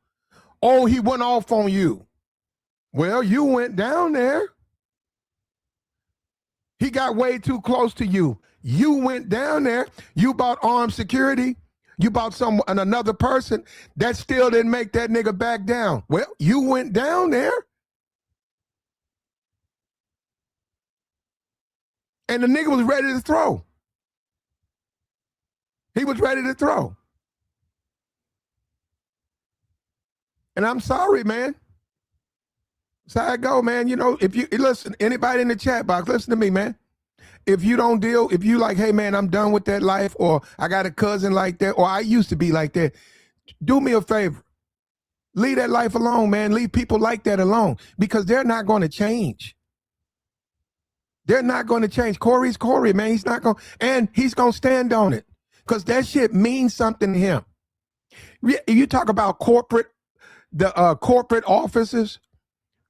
Oh, he went off on you. Well, you went down there. He got way too close to you. You went down there. You bought armed security. You bought another person. That still didn't make that nigga back down. Well, you went down there. And the nigga was ready to throw. He was ready to throw. And I'm sorry, man. That's how I go, man. You know, if you listen, anybody in the chat box, listen to me, man. If you don't deal, if you like, hey, man, I'm done with that life, or I got a cousin like that, or I used to be like that, do me a favor. Leave that life alone, man. Leave people like that alone, because they're not going to change. They're not going to change. Corey's Corey, man. He's not going, and he's going to stand on it, because that shit means something to him. You talk about corporate offices,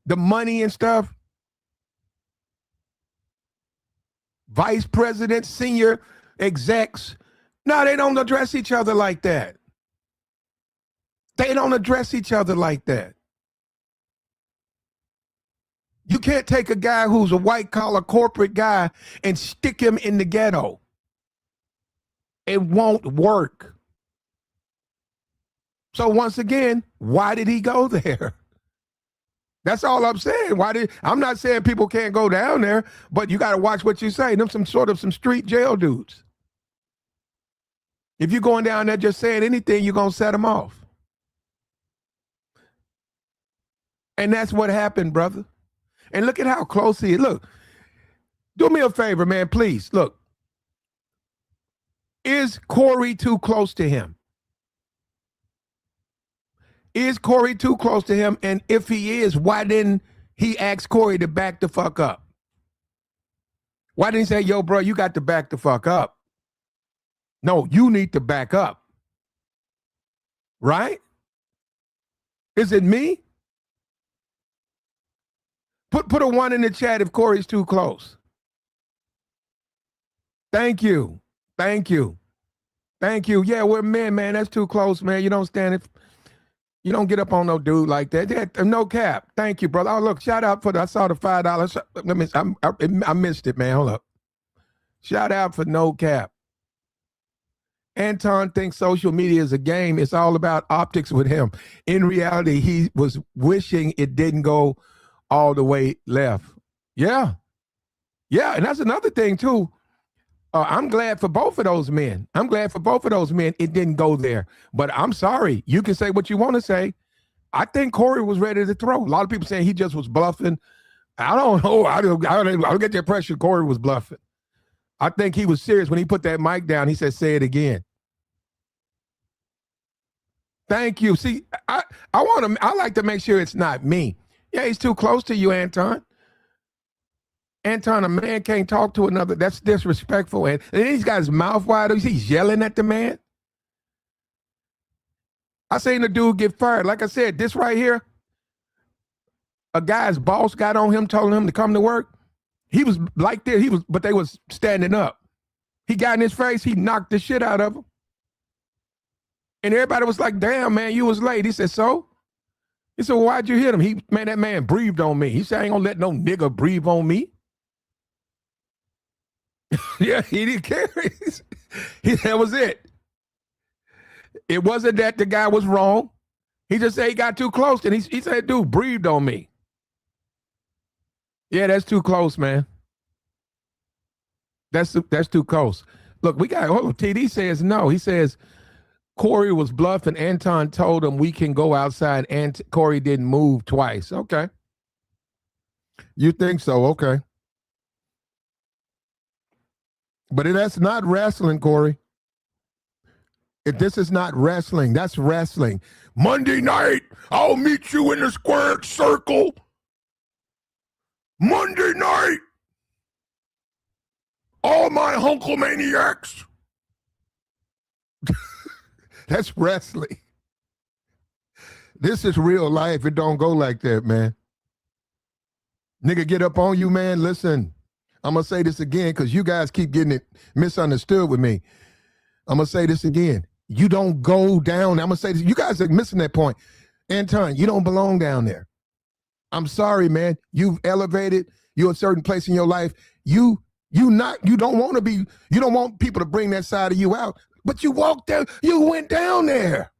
the money and stuff, vice presidents, senior execs. No, they don't address each other like that. They don't address each other like that. You can't take a guy who's a white collar corporate guy and stick him in the ghetto. It won't work. So once again, why did he go there? That's all I'm saying. I'm not saying people can't go down there, but you got to watch what you say. Them some street jail dudes. If you're going down there just saying anything, you're going to set them off. And that's what happened, brother. And look at how close he is. Look, do me a favor, man, please. Look, is Corey too close to him? Is Corey too close to him? And if he is, why didn't he ask Corey to back the fuck up? Why didn't he say, yo, bro, you got to back the fuck up? No, you need to back up. Right? Is it me? Put a 1 in the chat if Corey's too close. Thank you. Thank you. Thank you. Yeah, we're men, man. That's too close, man. You don't stand it. You don't get up on no dude like that. Yeah, no cap. Thank you, brother. Oh, look, shout out I saw the $5. I missed it, man. Hold up. Shout out for no cap. Anton thinks social media is a game. It's all about optics with him. In reality, he was wishing it didn't go all the way left. Yeah. Yeah, and that's another thing, too. I'm glad for both of those men. It didn't go there. But I'm sorry. You can say what you want to say. I think Corey was ready to throw. A lot of people saying he just was bluffing. I don't know. I don't get the impression Corey was bluffing. I think he was serious when he put that mic down. He said, say it again. Thank you. See, I like to make sure it's not me. Yeah, he's too close to you, Anton. Anton, a man can't talk to another. That's disrespectful. And then he's got his mouth wide open. He's yelling at the man. I seen the dude get fired. Like I said, this right here, a guy's boss got on him, told him to come to work. He was like this. But they was standing up. He got in his face. He knocked the shit out of him. And everybody was like, damn, man, you was late. He said, so? He said, well, why'd you hit him? That man breathed on me. He said, I ain't gonna let no nigga breathe on me. Yeah, he didn't care. That was it. It wasn't that the guy was wrong. He just said he got too close. And he said, dude, breathed on me. Yeah, that's too close, man. That's too close. Look, TD says no. He says Corey was bluffing. Anton told him we can go outside, and Corey didn't move twice. Okay. You think so? Okay. But that's not wrestling, Corey. If this is not wrestling, that's wrestling. Monday night, I'll meet you in the squared circle. Monday night, all my Hulkamaniacs. That's wrestling. This is real life. It don't go like that, man. Nigga get up on you, man. Listen, I'm going to say this again because you guys keep getting it misunderstood with me. I'm going to say this again. You don't go down. I'm going to say this. You guys are missing that point. Anton, you don't belong down there. I'm sorry, man. You've elevated. You're a certain place in your life. You don't want people to bring that side of you out. But you walked down, you went down there.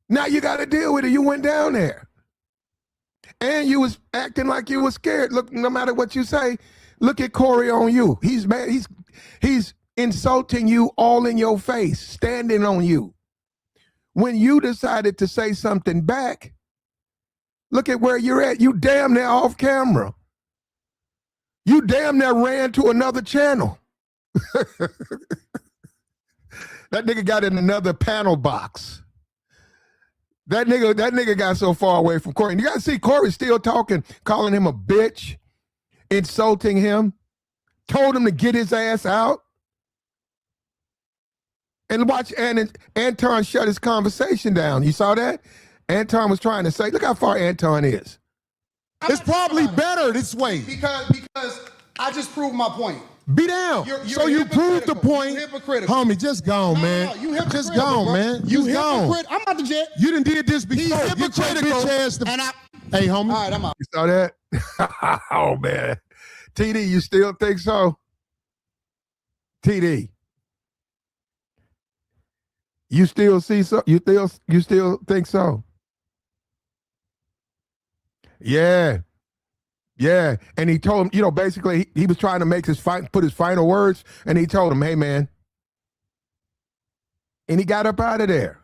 Now you got to deal with it. You went down there. And you was acting like you was scared. Look, no matter what you say, look at Corey on you. He's mad. He's insulting you all in your face, standing on you. When you decided to say something back, look at where you're at. You damn near off camera. You damn near ran to another channel. That nigga got in another panel box. That nigga got so far away from Corey. And you gotta see Corey still talking, calling him a bitch, insulting him, told him to get his ass out. And watch Anton shut his conversation down. You saw that? Anton was trying to say, look how far Anton is. It's probably better this way. Because I just proved my point. Be down. You're so you proved the hypocritical. point. You're hypocritical. Homie, just gone, No, man. no, you hypocritical, just gone, bro. man. You Just gone. I'm out the jet. You done did this He's before. Get your hypocritical. bitch ass to... And I... Hey, homie. All right, I'm out. You saw that? Oh man. TD, you still think so? TD. You still see so? You still think so? Yeah. Yeah. And he told him, you know, basically he was trying to make put his final words, and he told him, hey man. And he got up out of there.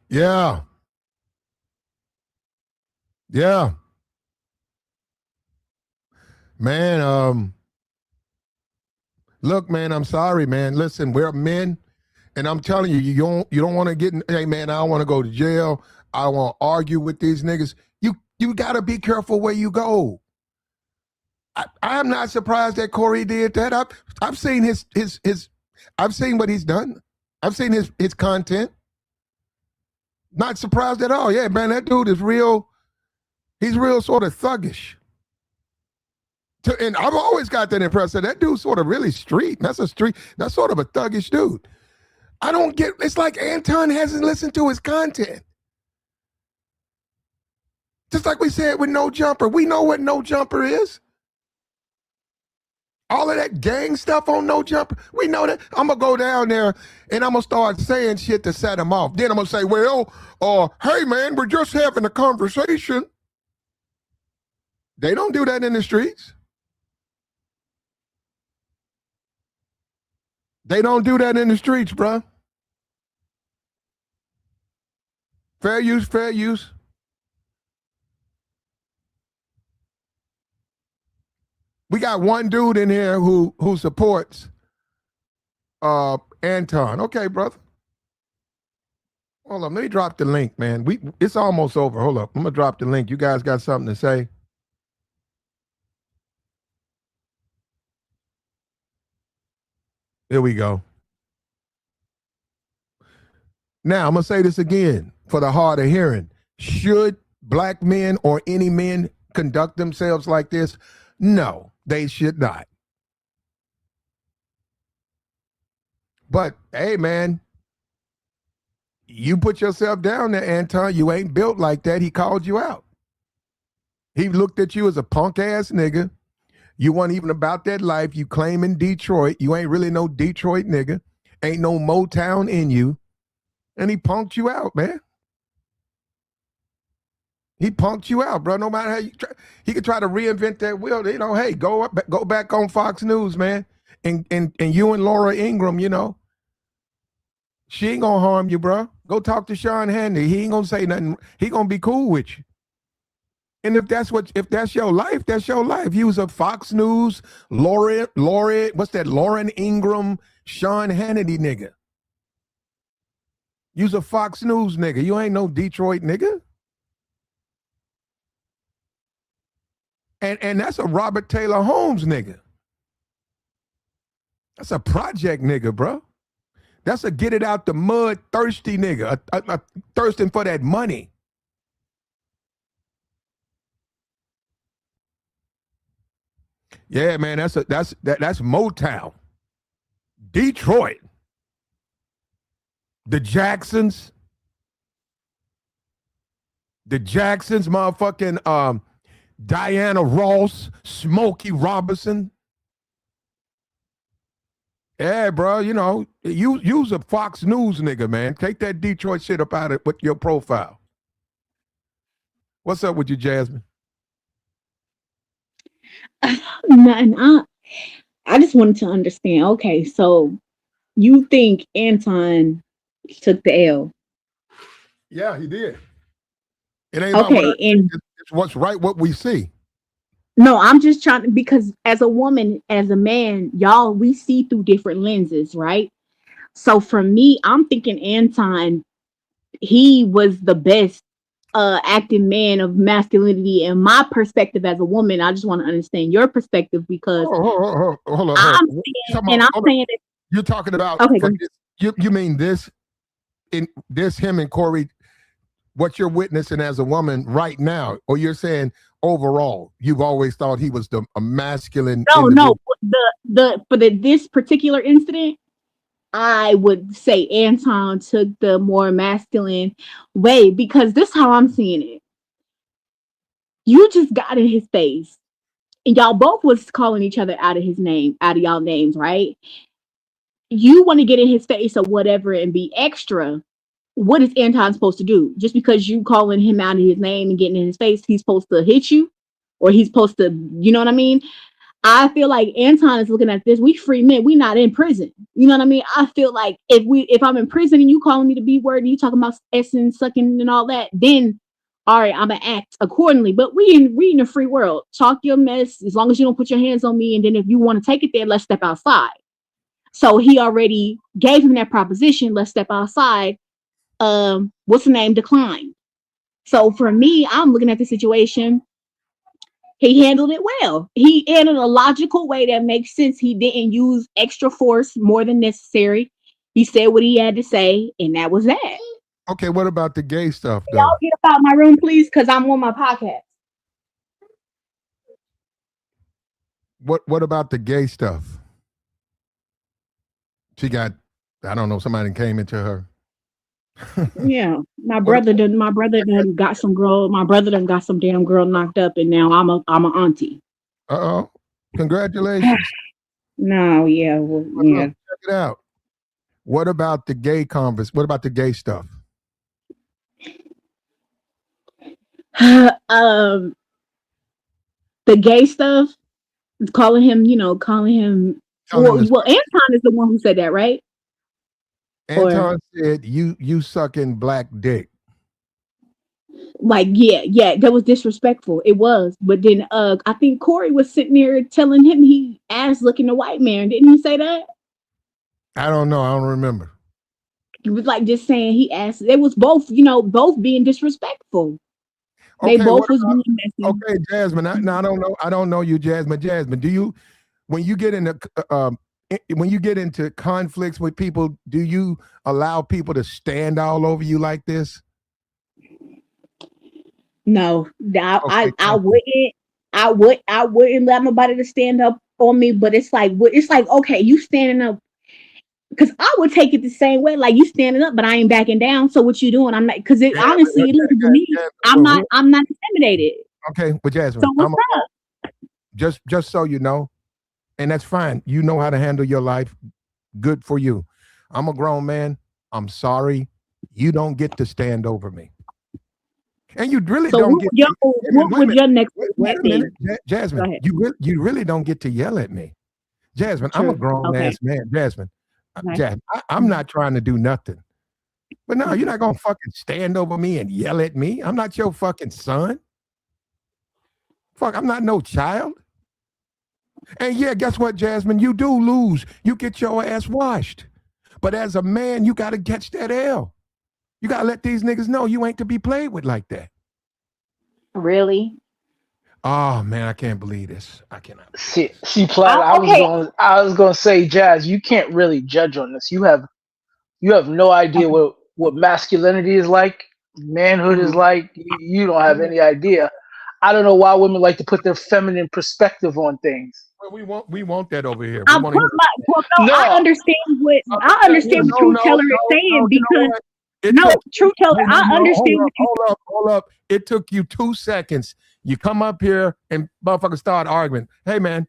Yeah. Yeah. Man, look, man, I'm sorry, man. Listen, we're men, and I'm telling you, you don't want to get in, hey man, I don't want to go to jail. I don't want to argue with these niggas. You gotta be careful where you go. I'm not surprised that Corey did that. I've seen his I've seen what he's done. I've seen his content. Not surprised at all. Yeah, man, that dude is real. He's real sort of thuggish. And I've always got that impression that dude's sort of really street. That's sort of a thuggish dude. I don't get, it's like Anton hasn't listened to his content. Just like we said with No Jumper. We know what No Jumper is. All of that gang stuff on No Jumper, we know that. I'm going to go down there and I'm going to start saying shit to set him off. Then I'm going to say, well, hey man, we're just having a conversation. They don't do that in the streets. They don't do that in the streets, bruh. Fair use, fair use. We got one dude in here who supports Anton. Okay, brother. Hold on, let me drop the link, man. It's almost over. Hold up. I'm gonna drop the link. You guys got something to say? Here we go. Now, I'm going to say this again for the hard of hearing. Should black men or any men conduct themselves like this? No, they should not. But, hey, man, you put yourself down there, Anton. You ain't built like that. He called you out. He looked at you as a punk-ass nigga. You weren't even about that life. You claim in Detroit. You ain't really no Detroit nigga. Ain't no Motown in you. And he punked you out, man. He punked you out, bro. No matter how you try, he could try to reinvent that wheel. You know, hey, go back on Fox News, man. And you and Laura Ingraham, you know, she ain't gonna harm you, bro. Go talk to Sean Hannity. He ain't gonna say nothing. He gonna be cool with you. And if that's your life, that's your life. You was a Fox News, Lauren, what's that? Lauren Ingraham, Sean Hannity nigga. You's a Fox News nigga. You ain't no Detroit nigga. And that's a Robert Taylor Holmes nigga. That's a project nigga, bro. That's a get it out the mud thirsty nigga, a thirsting for that money. Yeah, man, that's Motown. Detroit. The Jacksons, motherfucking Diana Ross, Smokey Robinson. Yeah, bro, you know, you's a Fox News nigga, man. Take that Detroit shit up out of with your profile. What's up with you, Jasmine? Nothing. I just wanted to understand. Okay, so you think Anton took the L? Yeah, he did. It ain't about Okay, and it's what's right, what we see. no, I'm just trying to, because as a woman, as a man, y'all, we see through different lenses, right? So for me, I'm thinking Anton, he was the best acting man of masculinity. And my perspective as a woman, I just want to understand your perspective, because Hold on. I'm saying that. You're talking about Okay, you mean this in this him and Corey what you're witnessing as a woman right now, or you're saying overall, you've always thought he was a masculine No. individual? This particular incident, I would say Anton took the more masculine way because this is how I'm seeing it. You just got in his face, and y'all both was calling each other out of y'all names, right? You want to get in his face or whatever and be extra. What is Anton supposed to do? Just because you calling him out of his name and getting in his face, he's supposed to hit you, or he's supposed to, you know what I mean? I feel like Anton is looking at this. We free men. We not in prison. You know what I mean? I feel like if I'm in prison and you calling me the B word and you talking about essing, sucking, and all that, then all right, I'm gonna act accordingly. But we in a free world. Talk your mess as long as you don't put your hands on me. And then if you want to take it there, let's step outside. So he already gave him that proposition. Let's step outside. What's the name? Declined. So for me, I'm looking at the situation. He handled it well. He handled a logical way that makes sense. He didn't use extra force more than necessary. He said what he had to say, and that was that. Okay, what about the gay stuff, though? Y'all get up out my room, please, because I'm on my podcast. What about the gay stuff? She got, I don't know, somebody came into her. Yeah, my brother done got some girl. My brother done got some damn girl knocked up, and now I'm a auntie. Uh-oh. Congratulations. No, yeah, well, yeah. Check it out. What about the gay what about the gay stuff? The gay stuff, calling him. Well, Anton is the one who said that, right? Anton said you sucking black dick. Like, yeah, that was disrespectful. It was. But then I think Corey was sitting there telling him he ass looking a white man. Didn't he say that? I don't know. I don't remember. He was like just saying he asked. It was both, both being disrespectful. Okay, they both was being messy. Okay, Jasmine. I don't know. I don't know you, Jasmine. Jasmine, do you, when you get into conflicts with people, do you allow people to stand all over you like this? No, I wouldn't let nobody to stand up on me. But it's like okay, you standing up, because I would take it the same way. Like, you standing up, but I ain't backing down. So what you doing? I'm not, because it honestly, listen to me. I'm not intimidated. Okay, but Jasmine, so what's up? Just so you know, and that's fine. You know how to handle your life. Good for you. I'm a grown man. I'm sorry. You don't get to stand over me. And you really don't get. What would your next minute, Jasmine? You really don't get to yell at me, Jasmine. True. I'm a grown ass man, Jasmine. Okay. Jasmine, I'm not trying to do nothing. But no, you're not gonna fucking stand over me and yell at me. I'm not your fucking son. Fuck, I'm not no child. And yeah, guess what, Jasmine? You do lose. You get your ass washed. But as a man, you gotta catch that L. You gotta let these niggas know you ain't to be played with like that. Really? Oh man, I can't believe this. I cannot. See, Platt. I was gonna say, Jazz, you can't really judge on this. You have no idea what masculinity is like, manhood is like. You don't have any idea. I don't know why women like to put their feminine perspective on things. Well, we want that over here. I understand what True Teller is saying, because True Teller, I understand. Hold up. It took you 2 seconds. You come up here and motherfuckers start arguing. Hey man,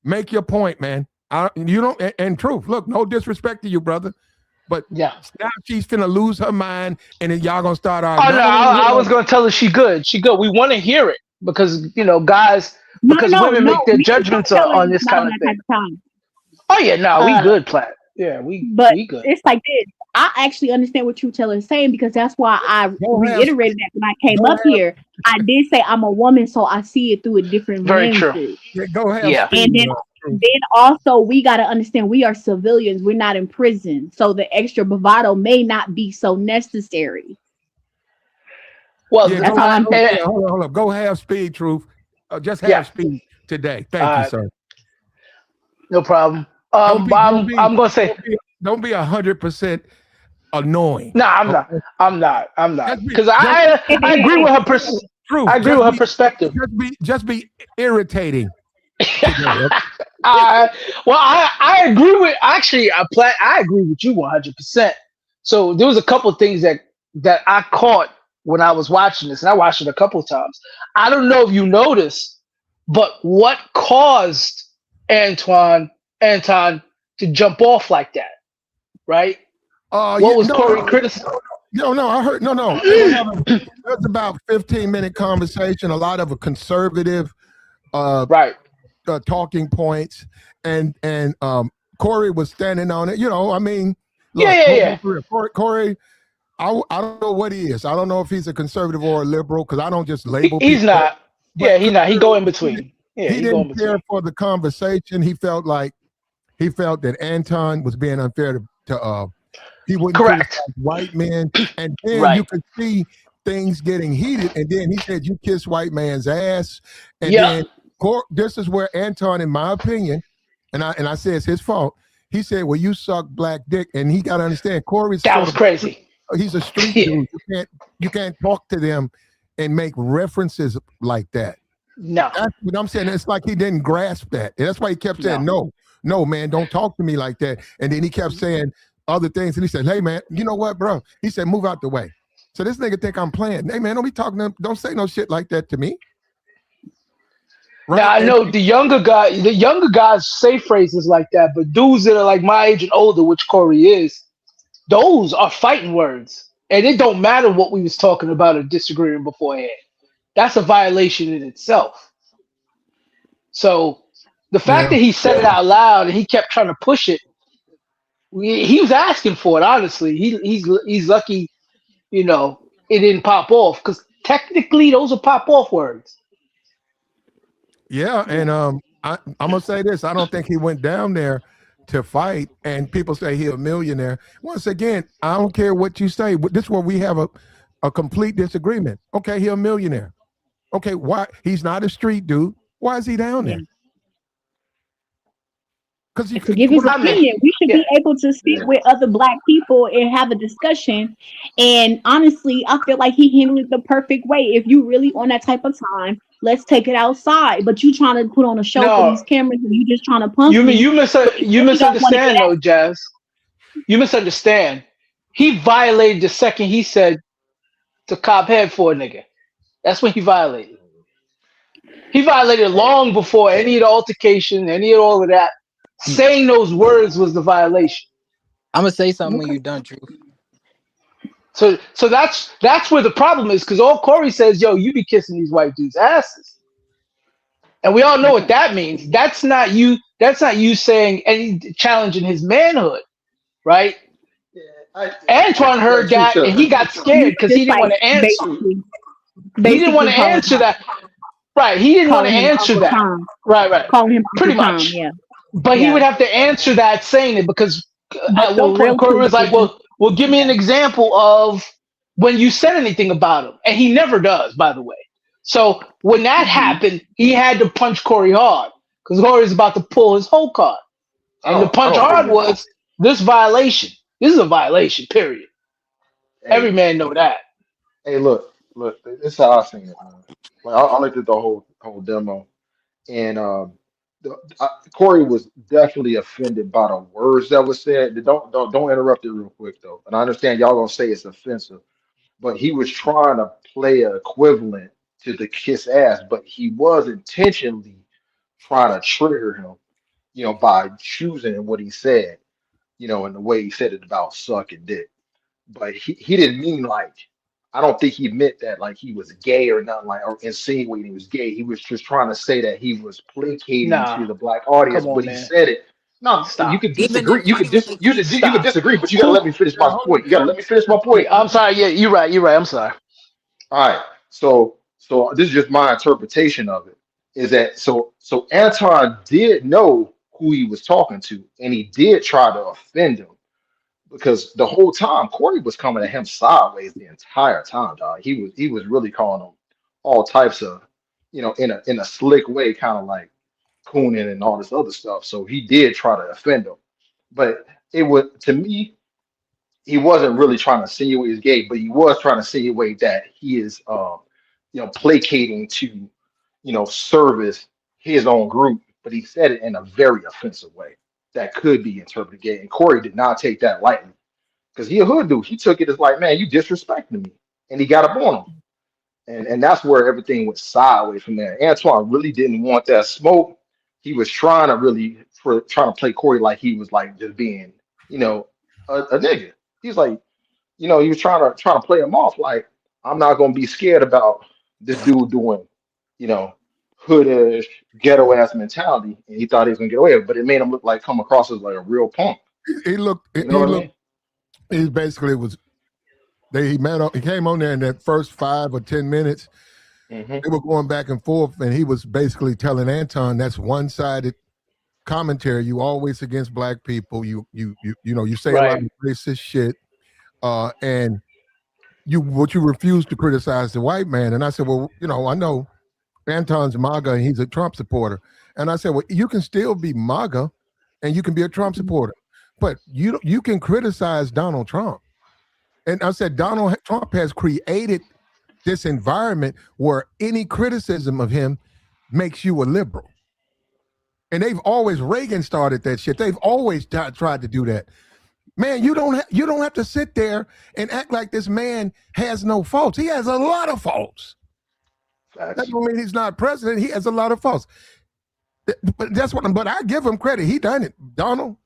make your point, man. You don't. And truth, look, no disrespect to you, brother, but yeah, now she's finna lose her mind, and then y'all gonna start arguing. Oh no, I was gonna tell her she good. She good. We want to hear it because guys, women make their judgments on this kind of thing. Oh yeah, no, we good, Platt. Yeah, we good. It's like this. I actually understand what True Teller is saying, because that's why I reiterated that when I came up here. I did say I'm a woman, so I see it through a different lens. Very true. Yeah, go ahead. Yeah. And then also we got to understand we are civilians. We're not in prison, so the extra bravado may not be so necessary. Well, that's all I'm saying. Hold up. Go half speed, Truth. Just half speed today. Thank you, sir. No problem. I'm gonna say don't be 100%. annoying. No, I'm not. Okay? I'm not. Just be, Because just, I agree with her truth. I agree with her perspective. Just be irritating today. Okay? Well, I agree with actually I agree with you 100%. So there was a couple of things that I caught when I was watching this, and I watched it a couple of times. I don't know if you noticed, but what caused Anton to jump off like that, right? What was Corey criticizing? No, I heard no. They were having it was about 15-minute conversation, a lot of a conservative Right. talking points, and Corey was standing on it. I mean, look, Yeah. Corey, I don't know what he is. I don't know if he's a conservative or a liberal because I don't just label He's people. not. Yeah, he's not. He go in between. Yeah, he he go in didn't care between. for the conversation. He felt that Anton was being unfair to he wouldn't Correct. criticize white men, and then Right. you could see things getting heated. And then he said, "You kiss white man's ass," and Yep. then this is where Anton, in my opinion, and I say it's his fault. He said, "Well, you suck black dick," and he got to understand Corey's That was crazy. He's a street Yeah. dude. You can't talk to them and make references like that. No. That's what I'm saying. It's like he didn't grasp that. And that's why he kept saying, no, man, don't talk to me like that. And then he kept saying other things. And he said, hey, man, you know what, bro? He said, move out the way. So this nigga think I'm playing. Hey, man, don't say no shit like that to me. Right? Now, I know the younger guys say phrases like that, but dudes that are like my age and older, which Corey is, those are fighting words. And it don't matter what we was talking about or disagreeing beforehand. That's a violation in itself. So the fact that he said it out loud and he kept trying to push it, he was asking for it. Honestly, he's lucky, it didn't pop off because technically those are pop off words. Yeah, and I'm gonna say this: I don't think he went down there to fight. And people say he's a millionaire. Once again, I don't care what you say. This is where we have a complete disagreement. Okay, he's a millionaire. Okay, why he's not a street dude? Why is he down there? Because to give his opinion, we should be able to speak with other black people and have a discussion. And honestly, I feel like he handled it the perfect way. If you really on that type of time, let's take it outside. But you trying to put on a show for these cameras and you just trying to punk me. You misunderstand though, Jazz. You misunderstand. He violated the second he said to cop head for a nigga. That's when he violated. He violated long before any of the altercation, any of all of that. Saying those words was the violation. I'm gonna say something when you're done, Drew. So that's where the problem is, because all Corey says, yo, you be kissing these white dudes' asses. And we all know what that means. That's not you saying any challenging his manhood, right? Antoine heard that and he got scared because he didn't want to answer. He didn't want to answer that. Right. He didn't want to answer that. Right. Calling him pretty much. Yeah. But he would have to answer that saying it because at one point Corey was like, well, give me an example of when you said anything about him. And he never does, by the way. So when that happened, he had to punch Corey hard because Corey's about to pull his whole card. And the punch hard was this violation. This is a violation, period. Hey, every man know that. Hey, look, this is how I seen it, man. Like I looked at the whole demo, and Corey was definitely offended by the words that was said. Don't interrupt it real quick though. And I understand y'all gonna say it's offensive, but he was trying to play an equivalent to the kiss ass, but he was intentionally trying to trigger him, by choosing what he said, and the way he said it about sucking dick. But he didn't mean I don't think he meant that like he was gay or nothing or insinuating he was gay. He was just trying to say that he was placating to the black audience, but he said it. No, stop. You could disagree. You could disagree, but you gotta let me finish my point. You gotta let me finish my point. I'm sorry. Yeah, you're right. I'm sorry. All right. So this is just my interpretation of it. Is that so Anton did know who he was talking to, and he did try to offend him. Because the whole time Corey was coming at him sideways the entire time, dog. He was really calling him all types of, in a slick way, kind of like cooning and all this other stuff. So he did try to offend him. But it would, to me, he wasn't really trying to insinuate he's gay, but he was trying to insinuate that he is, placating to, service his own group. But he said it in a very offensive way that could be interpreted gay. And Corey did not take that lightly because he a hood dude. He took it as like, man, you disrespecting me, and he got up on him. And that's where everything went sideways from there. Antoine really didn't want that smoke. He was trying to trying to play Corey like he was like just being, a nigga. He's like, he was trying to play him off like I'm not gonna be scared about this dude doing, you know, hoodish, ghetto ass mentality, and he thought he was gonna get away with it, but it made him come across as like a real punk. He looked. You know what I mean? He basically was. He came on there in that first 5 or 10 minutes. Mm-hmm. They were going back and forth, and he was basically telling Anton that's one-sided commentary. You always against black people. You say a lot of racist shit, and you refuse to criticize the white man. And I said, well, I know Anton's MAGA and he's a Trump supporter. And I said, well, you can still be MAGA and you can be a Trump supporter, but you can criticize Donald Trump. And I said, Donald Trump has created this environment where any criticism of him makes you a liberal. And Reagan started that shit. They've always tried to do that. Man, you don't have to sit there and act like this man has no faults. He has a lot of faults. Facts. That don't mean he's not president. He has a lot of faults. But I give him credit. He done it. Donald,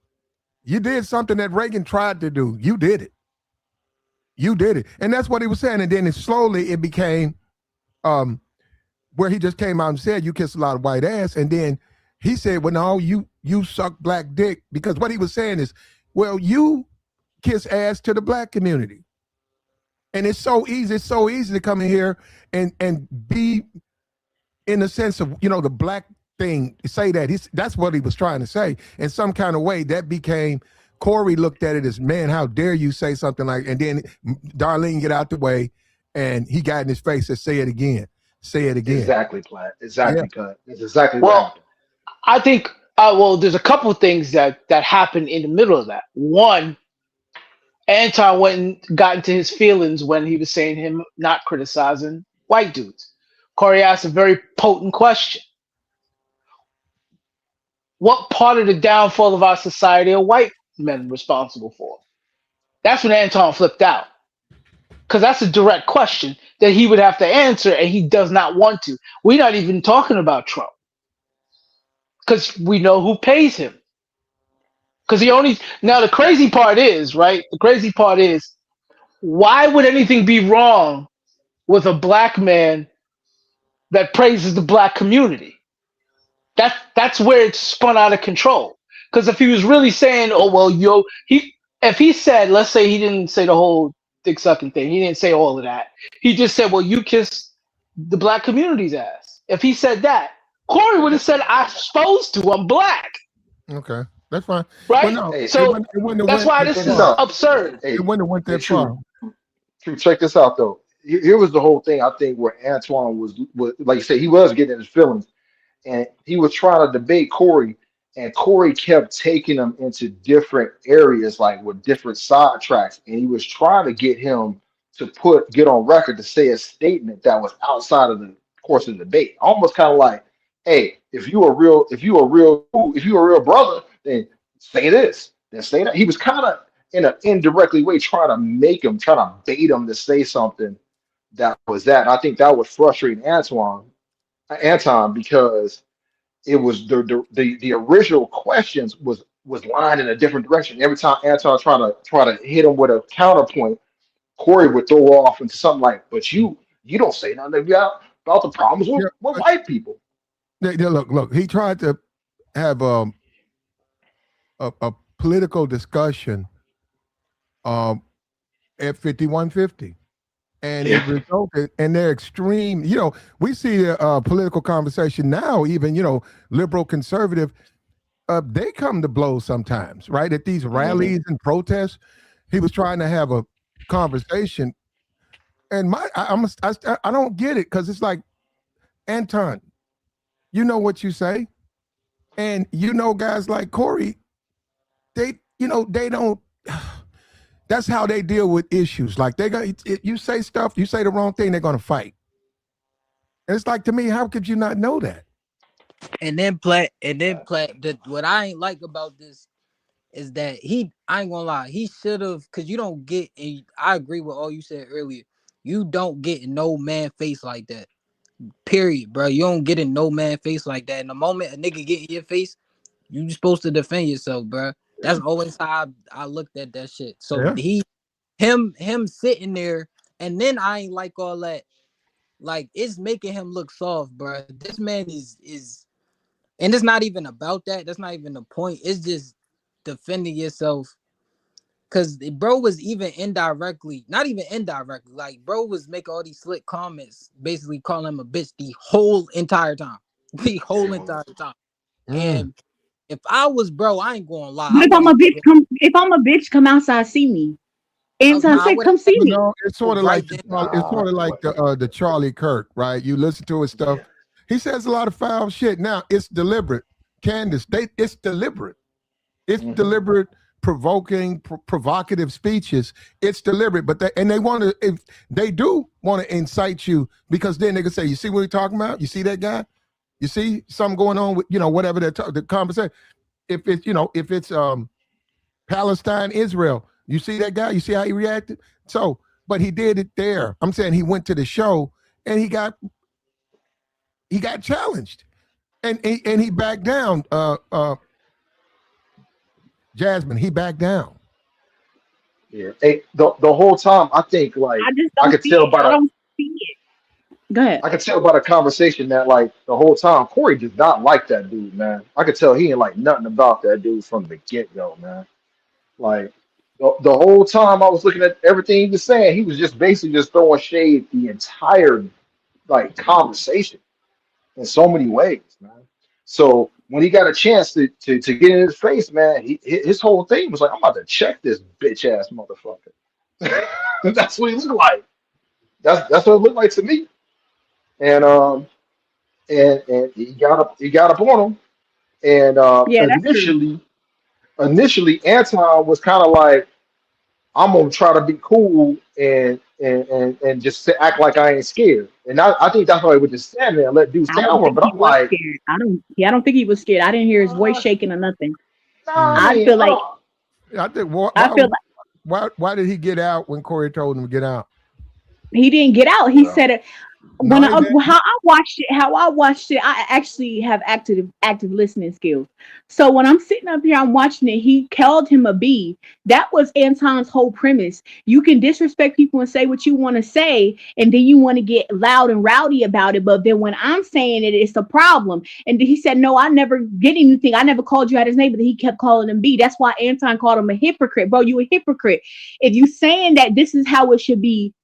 you did something that Reagan tried to do. You did it. You did it. And that's what he was saying. And then slowly it became where he just came out and said, you kiss a lot of white ass. And then he said, well, no, you suck black dick. Because what he was saying is, well, you kiss ass to the black community. And it's so easy to come in here and be in the sense of, the black thing, say that. That's what he was trying to say. In some kind of way, that became, Corey looked at it as, man, how dare you say something like, and then Darlene get out the way and he got in his face and say it again. Say it again. Exactly, Platt. Exactly, Yeah. Platt. That's exactly what happened. I think, there's a couple of things that happened in the middle of that. One, Anton went and got into his feelings when he was saying him not criticizing white dudes. Corey asked a very potent question. What part of the downfall of our society are white men responsible for? That's when Anton flipped out. Because that's a direct question that he would have to answer, and he does not want to. We're not even talking about Trump. Because we know who pays him. Because now the crazy part is, right? The crazy part is, why would anything be wrong with a black man that praises the black community? That's where it's spun out of control. Because if he was really saying, oh, well, if he said, let's say he didn't say the whole dick sucking thing, he didn't say all of that. He just said, well, you kiss the black community's ass. If he said that, Corey would have said, I'm supposed to, I'm black. Okay, that's fine. Right? Well, no, So that's why this is absurd. It wouldn't have went that far. True. Check this out, though. Here was the whole thing, I think, where Antoine was like you said, he was getting in his feelings. And he was trying to debate Corey, and Corey kept taking him into different areas, like with different sidetracks. And he was trying to get him to get on record to say a statement that was outside of the course of the debate. Almost kind of like, hey, if you a real brother, then say this, then say that. He was kind of in an indirectly way trying to bait him to say something that was that. And I think that was frustrating Anton, because it was the original questions was lined in a different direction. Every time Anton try to hit him with a counterpoint, Corey would throw off into something like, "But you don't say nothing about the problems with white people." Look. He tried to have a political discussion at 5150. And it resulted in their extreme, we see a political conversation now, even, liberal, conservative, they come to blows sometimes, right? At these rallies and protests, he was trying to have a conversation. And I don't get it, because it's like, Anton, you know what you say? And guys like Corey, they don't, That's how they deal with issues. Like you say stuff, you say the wrong thing, they're gonna fight. And it's like, to me, how could you not know that? And then what I ain't like about this is that I ain't gonna lie, he should have, cause you don't get, and I agree with all you said earlier. You don't get in no man face like that. Period, bro. You don't get in no man face like that. In the moment a nigga get in your face, you supposed to defend yourself, bro. That's always how I looked at that shit. So him sitting there, and then I ain't like all that. Like, it's making him look soft, bro. This man is, and it's not even about that. That's not even the point. It's just defending yourself. Cause bro was even indirectly, not even indirectly, like bro was making all these slick comments, basically calling him a bitch the whole entire time. The whole entire time. And if I was bro, I ain't gonna lie. But if I'm a bitch, come outside, see me. Anton said, "Come see me." No, it's sort of like the Charlie Kirk, right? You listen to his stuff. Yeah. He says a lot of foul shit. Now it's deliberate, Candace. It's deliberate. It's deliberate, provoking, provocative speeches. It's deliberate, but they want to. If they do want to incite you, because then they can say, "You see what we're talking about? You see that guy? You see something going on with whatever the conversation." If it's Palestine, Israel. You see that guy? You see how he reacted? So, but he did it there. I'm saying he went to the show and he got challenged, and he backed down. Jasmine, he backed down. Yeah. Hey, the whole time I think I could tell by the. Go ahead. I could tell by the conversation that the whole time Corey did not like that dude, man. I could tell he ain't like nothing about that dude from the get-go, man. Like the whole time I was looking at everything he was saying, he was just basically just throwing shade the entire conversation in so many ways, man. So when he got a chance to get in his face, man, his whole thing was like, I'm about to check this bitch ass motherfucker. That's what he looked like. That's what it looked like to me. And and he got up on him. And initially Anton was kind of like, I'm gonna try to be cool and just act like I ain't scared. And I think that's why he would just stand there and let dudes stand over him. But I'm like, scared. I don't think he was scared. I didn't hear his voice shaking or nothing. I feel like why did he get out when Corey told him to get out? He didn't get out. He said it. How I watched it, I actually have active listening skills. So when I'm sitting up here, I'm watching it. He called him a B. That was Anton's whole premise. You can disrespect people and say what you want to say, and then you want to get loud and rowdy about it. But then when I'm saying it, it's a problem. And he said, "No, I never did anything. I never called you out his name." But he kept calling him B. That's why Anton called him a hypocrite. Bro, you a hypocrite. If you saying that this is how it should be.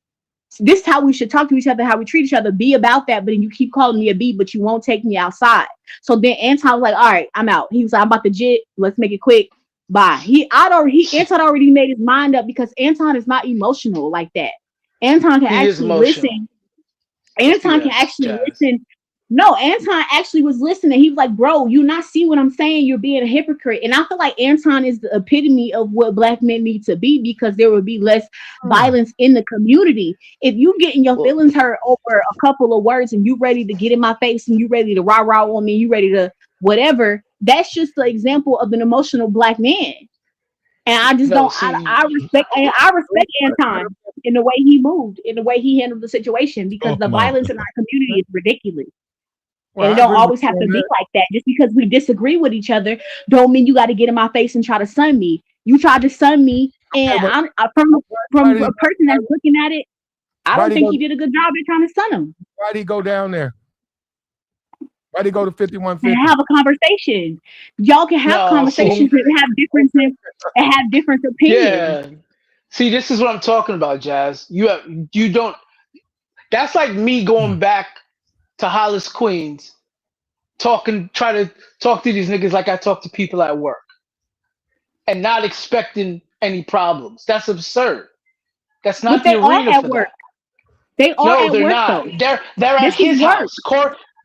This is how we should talk to each other, how we treat each other. Be about that, but then you keep calling me a B, but you won't take me outside. So then Anton was like, "All right, I'm out." He was like, "I'm about to jit. Let's make it quick. Bye." Anton already made his mind up because Anton is not emotional like that. Anton can actually listen. Anton can actually listen. No, Anton actually was listening. He was like, "Bro, you not see what I'm saying? You're being a hypocrite." And I feel like Anton is the epitome of what Black men need to be, because there would be less violence in the community. If you getting your feelings hurt over a couple of words and you ready to get in my face and you ready to rah-rah on me, you ready to whatever, that's just the example of an emotional Black man. And I just I respect Anton in the way he moved, in the way he handled the situation, because the violence in our community is ridiculous. And it don't always have to be like that. Just because we disagree with each other don't mean you got to get in my face and try to sun me. You tried to sun me, and from a person that's looking at it, I don't think he did a good job at trying to sun him. Why'd he go down there? Why'd he go to 5150? And have a conversation. Y'all can have conversations and have different opinions. Yeah. See, this is what I'm talking about, Jazz. You don't. That's like me going back to Hollis, Queens, try to talk to these niggas like I talk to people at work, and not expecting any problems. That's absurd. That's not the arena for that. They are at work. No, they're not. Though. They're at his house.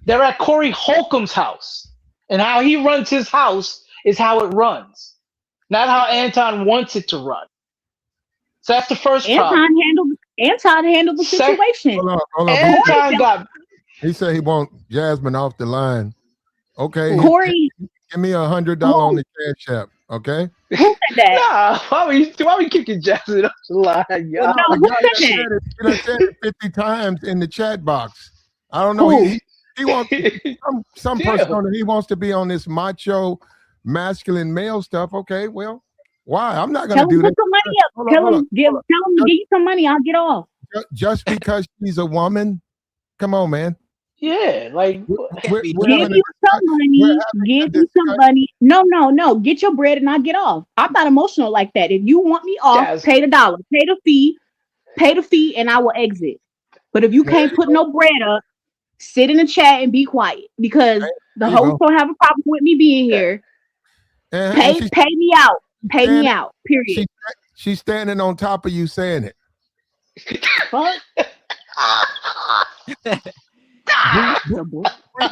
They're at Corey Holcomb's house, and how he runs his house is how it runs, not how Anton wants it to run. So that's the first Anton problem. handled the Sec- situation. Hold up. Anton got He said he want Jasmine off the line. Okay, Corey, give me $100 on the cash app. Okay. who said that? nah. Why we kicking Jackson off the line, y'all? No, The who guy said that that? he done said it 50 times in the chat box. I don't know. Who? He wants some Damn. persona. He wants to be on this macho, masculine male stuff. Okay, well, why? I'm not gonna Tell do him that. put some money up. Hold on, Tell hold him on, give hold to give you some money. I'll get off. Just because she's a woman, come on, man. Yeah, like We're Give having a you some money. we're having Give a you some discussion. money. No. Get your bread and I'll get off. I'm not emotional like that. If you want me off, Jazz. pay the dollar, pay the fee, and I will exit. But if you There can't you put go. no bread up, sit in the chat and be quiet because the There you host go. don't have a problem with me being here. And Pay she's me out. Pay me standing, out. Period. she's standing on top of you saying it. Fuck.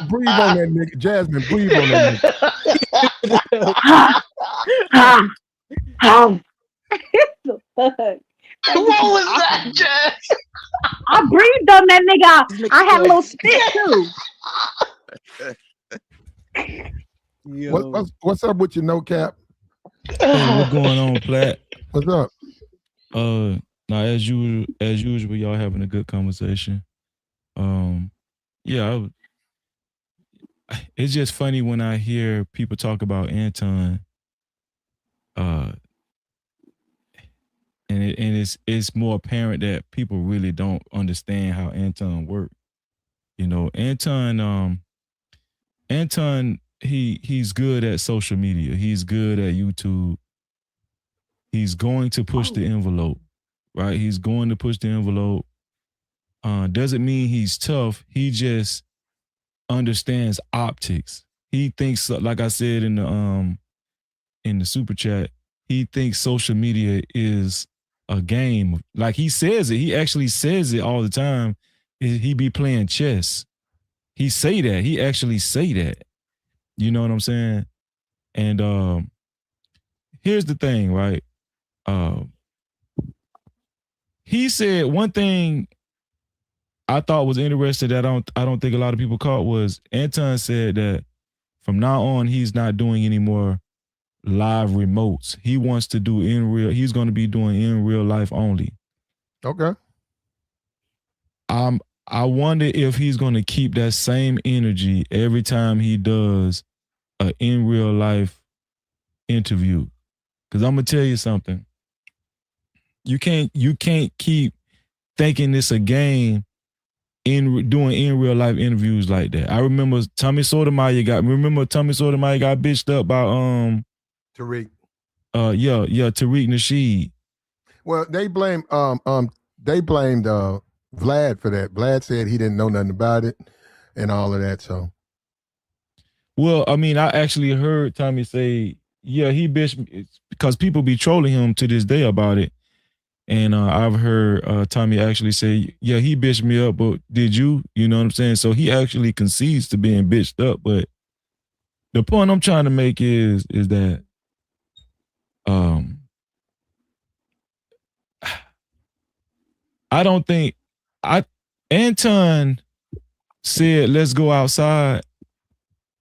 Breathe on that nigga. Jasmine, breathe on that nigga. Ha. The fuck? What was that, Jazz? I breathed on that nigga. I had a little spit too. What's up with your no cap? Hey, what's going on, Platt? What's up? Now as usual, y'all having a good conversation. Yeah, it's just funny when I hear people talk about Anton. And it's more apparent that people really don't understand how Anton works. You know, Anton, he's good at social media. He's good at YouTube. He's going to push the envelope, right? He's going to push the envelope. Doesn't mean he's tough. He just understands optics. He thinks, like I said in the super chat, he thinks social media is a game. Like he says it. He actually says it all the time. He be playing chess. He say that. He actually say that. You know what I'm saying? And here's the thing, right? He said one thing I thought was interesting that I don't think a lot of people caught was Anton said that from now on he's not doing any more live remotes. He wants to do he's going to be doing in real life only. Okay. I wonder if he's going to keep that same energy every time he does a in real life interview. Cuz I'm going to tell you something. You can't keep thinking it's a game doing in real life interviews like that. I remember Tommy Sotomayor got bitched up by Tariq. Tariq Nasheed. Well, they blamed Vlad for that. Vlad said he didn't know nothing about it and all of that. So, well, I mean, I actually heard Tommy say, yeah, he bitched me because people be trolling him to this day about it. And I've heard Tommy actually say, yeah, he bitched me up, but did you? You know what I'm saying? So he actually concedes to being bitched up. But the point I'm trying to make is that I don't think Anton said, let's go outside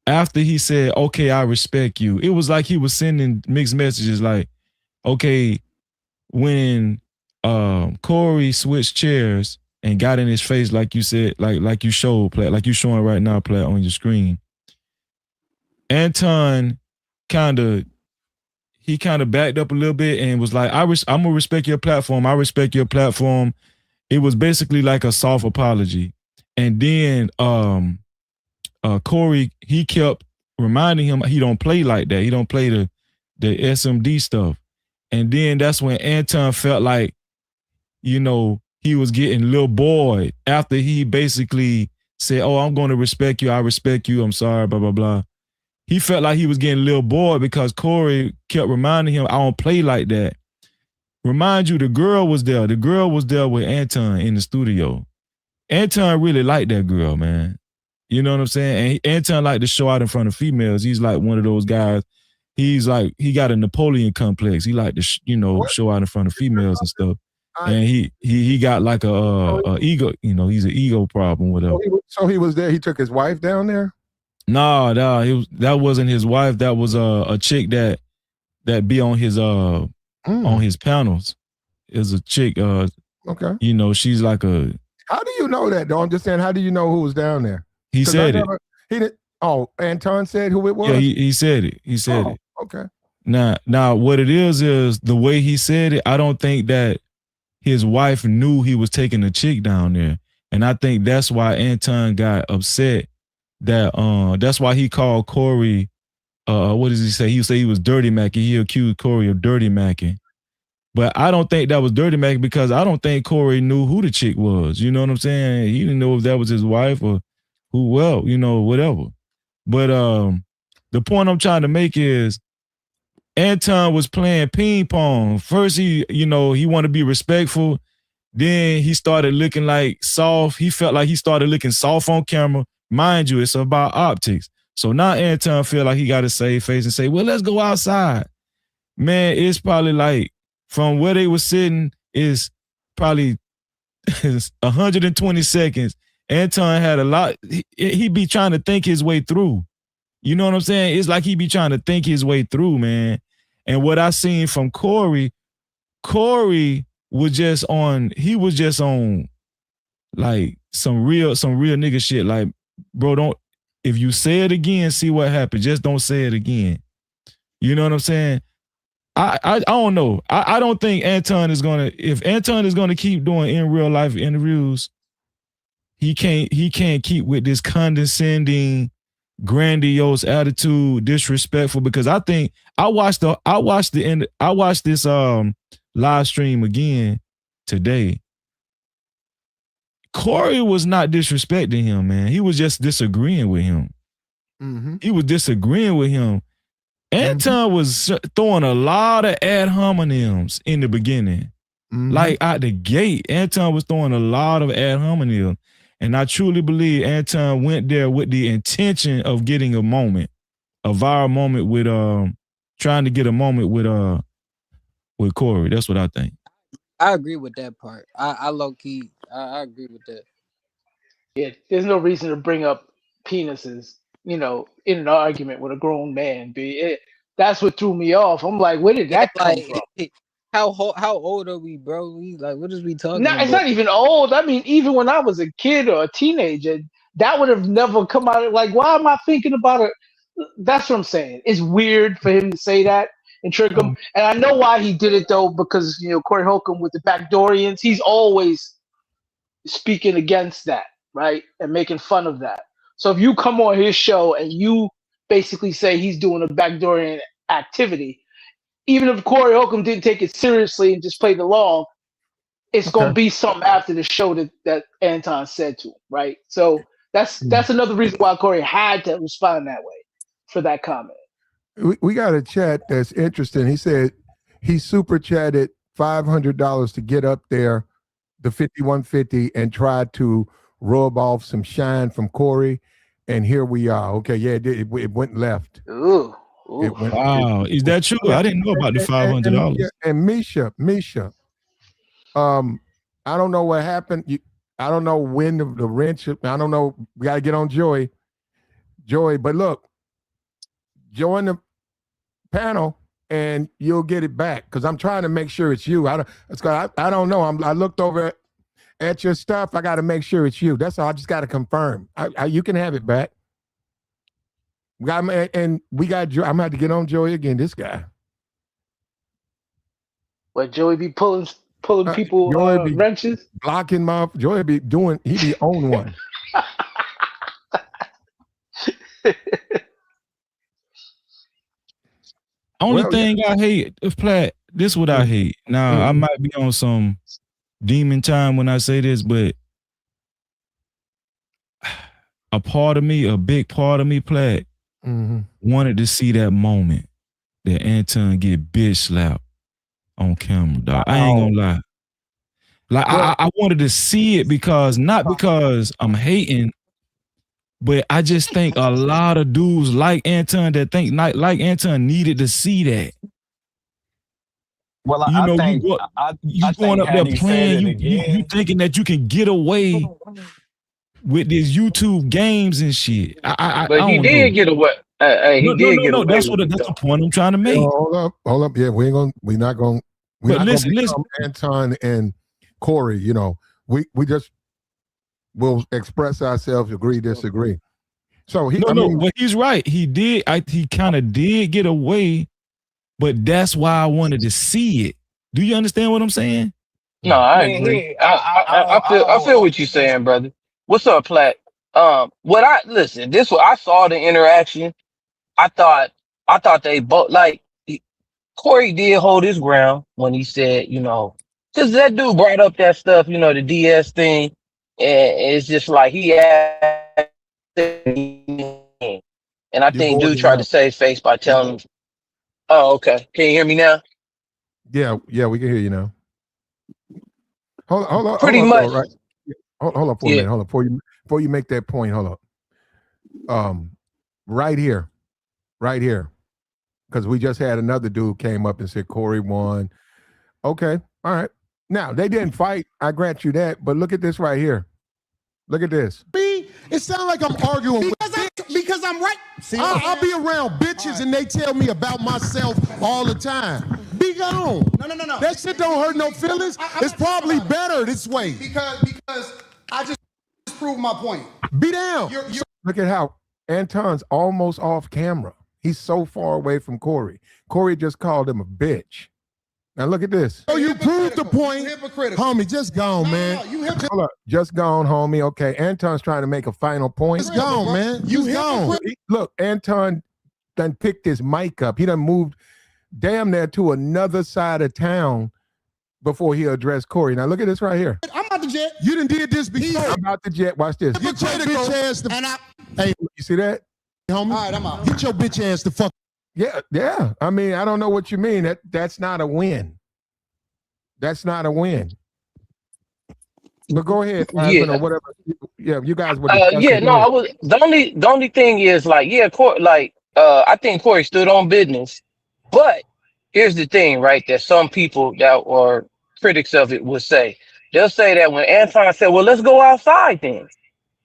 after he said, okay, I respect you. It was like he was sending mixed messages like, okay, when Corey switched chairs and got in his face, like you said, like you showed, Platt, like you showing right now, Platt, on your screen. Anton kind of backed up a little bit and was like, I'm gonna respect your platform. I respect your platform. It was basically like a soft apology. And then Corey, he kept reminding him he don't play like that. He don't play the SMD stuff. And then that's when Anton felt like, you know, he was getting a little bored after he basically said, oh, I'm going to respect you. I respect you. I'm sorry, blah, blah, blah. He felt like he was getting a little bored because Corey kept reminding him, I don't play like that. Remind you, the girl was there. The girl was there with Anton in the studio. Anton really liked that girl, man. You know what I'm saying? And Anton liked to show out in front of females. He's like one of those guys. he's like he got a Napoleon complex. He like to show out in front of females and stuff. And he got like a ego, he's an ego problem, whatever. So he was there. He took his wife down there. No, that wasn't his wife. That was a chick that be on his panels. Is a chick. Okay. She's like a. How do you know that, though? I'm just saying, how do you know who was down there? He said it. He didn't. Oh, Anton said who it was? Yeah, he said it. He said it. Okay. Now what it is the way he said it, I don't think that his wife knew he was taking a chick down there. And I think that's why Anton got upset that's why he called Corey, what does he say? He said he was dirty macking. He accused Corey of dirty macking. But I don't think that was dirty macking because I don't think Corey knew who the chick was. You know what I'm saying? He didn't know if that was his wife or who, whatever. But the point I'm trying to make is Anton was playing ping pong. First, he wanted to be respectful. Then he started looking like soft. He felt like he started looking soft on camera. Mind you, it's about optics. So now Anton feel like he got to save face and say, well, let's go outside. Man, it's probably like from where they were sitting is probably 120 seconds. Anton had a lot. He be trying to think his way through. You know what I'm saying? It's like he be trying to think his way through, man. And what I seen from Corey was just on like some real nigga shit. Like, bro, if you say it again, see what happens. Just don't say it again. You know what I'm saying? I don't know. I don't think Anton is if Anton is gonna keep doing in real life interviews, he can't keep with this condescending, grandiose attitude, disrespectful, because I think I watched this live stream again today. Corey was not disrespecting him, man. He was just disagreeing with him. Mm-hmm. He was disagreeing with him. Anton was throwing a lot of ad hominems in the beginning. Mm-hmm. Like out the gate, Anton was throwing a lot of ad hominems. And I truly believe Anton went there with the intention of getting a viral moment with trying to get a moment with Corey. That's what I think. I agree with that part. I low key, I agree with that. Yeah, there's no reason to bring up penises, in an argument with a grown man. That's what threw me off. I'm like, where did that come from? How old are we, bro? What is we talking about? It's not even old. I mean, even when I was a kid or a teenager, that would have never come out. Like, why am I thinking about it? That's what I'm saying. It's weird for him to say that and trick him. And I know why he did it, though, because, Corey Holcomb with the backdoorians, he's always speaking against that, right? And making fun of that. So if you come on his show and you basically say he's doing a backdoorian activity, even if Corey Holcomb didn't take it seriously and just played along, it's going to be something after the show that Anton said to him, right? So that's another reason why Corey had to respond that way for that comment. We got a chat that's interesting. He said he super chatted $500 to get up there, the 5150, and tried to rub off some shine from Corey. And here we are. Okay, yeah, it went left. Ooh. Wow, is that true? I didn't know about the $500. And Misha, I don't know what happened. I don't know when the wrench. I don't know. We got to get on Joy. But look, join the panel and you'll get it back because I'm trying to make sure it's you. I don't know. I looked over at your stuff. I got to make sure it's you. That's all. I just got to confirm. You can have it back. We got I'm gonna have to get on Joey again. This guy. What, Joey be pulling people wrenches? Blocking my Joey be doing. He be on one. Only thing I hate is Platt. This is what I hate. Now I might be on some demon time when I say this, but a big part of me, Platt, wanted to see that moment that Anton get bitch slapped on camera, dog. I ain't gonna lie. Like I wanted to see it because not because I'm hating, But I just think a lot of dudes like Anton that think like Anton needed to see that. Well, You I know, think you I going think up there had he said playing, it you again, thinking that you can get away with these YouTube games and shit. I But he don't did know. get away. Hey, he did get No. away That's with it the though. point I'm trying to Yeah, make. hold up. Yeah, we're not gonna But listen, become Anton and Corey. You know, we just will express ourselves, agree, disagree. So but he's right. He did. He kind of did get away, but that's why I wanted to see it. Do you understand what I'm saying? No, I I mean, agree. he, I feel what you're saying, brother. What's up, Platt? What I listen. This what I saw the interaction. I thought they both Corey did hold his ground when he said, because that dude brought up that stuff, the DS thing, and it's just like he asked, and I you're think dude going tried to out. save face by telling him, "Oh, okay, can you hear me now?" Yeah, we can hear you now. Hold Pretty up, much, though, right? Hold up for a yeah. minute. Hold up before you make that point. Hold up. Right here, because we just had another dude came up and said Corey won. Okay, all right. Now they didn't fight. I grant you that. But look at this right here. Look at this. It sounds like I'm arguing Because I'm right. See, I'll be around bitches and they tell me about myself all the time. Be gone. No. That shit don't hurt no feelings. It's probably better this way. Because I just proved my point. Be down. Look at how Anton's almost off camera. He's so far away from Corey. Corey just called him a bitch. Now look at this. Oh, you proved the point. Homie, just gone, man. Hold up. Just gone, homie. Okay, Anton's trying to make a final point. Just gone, man. You gone. Look, Anton done picked his mic up. He done moved damn near to another side of town before he addressed Corey. Now look at this right here. I'm about to jet. You done did this before. I'm about to jet. Watch this. Get your bitch ass the Hey, you see that? homie. All right, I'm out. Get your bitch ass the fuck. Yeah. I mean, I don't know what you mean. That's not a win. That's not a win. But go ahead, Yeah. or whatever. Yeah, you guys were. Yeah, no, I was the only thing is I think Corey stood on business, but here's the thing, right? That some people that are critics of it would say they'll say that when Anton said, "Well, let's go outside," then,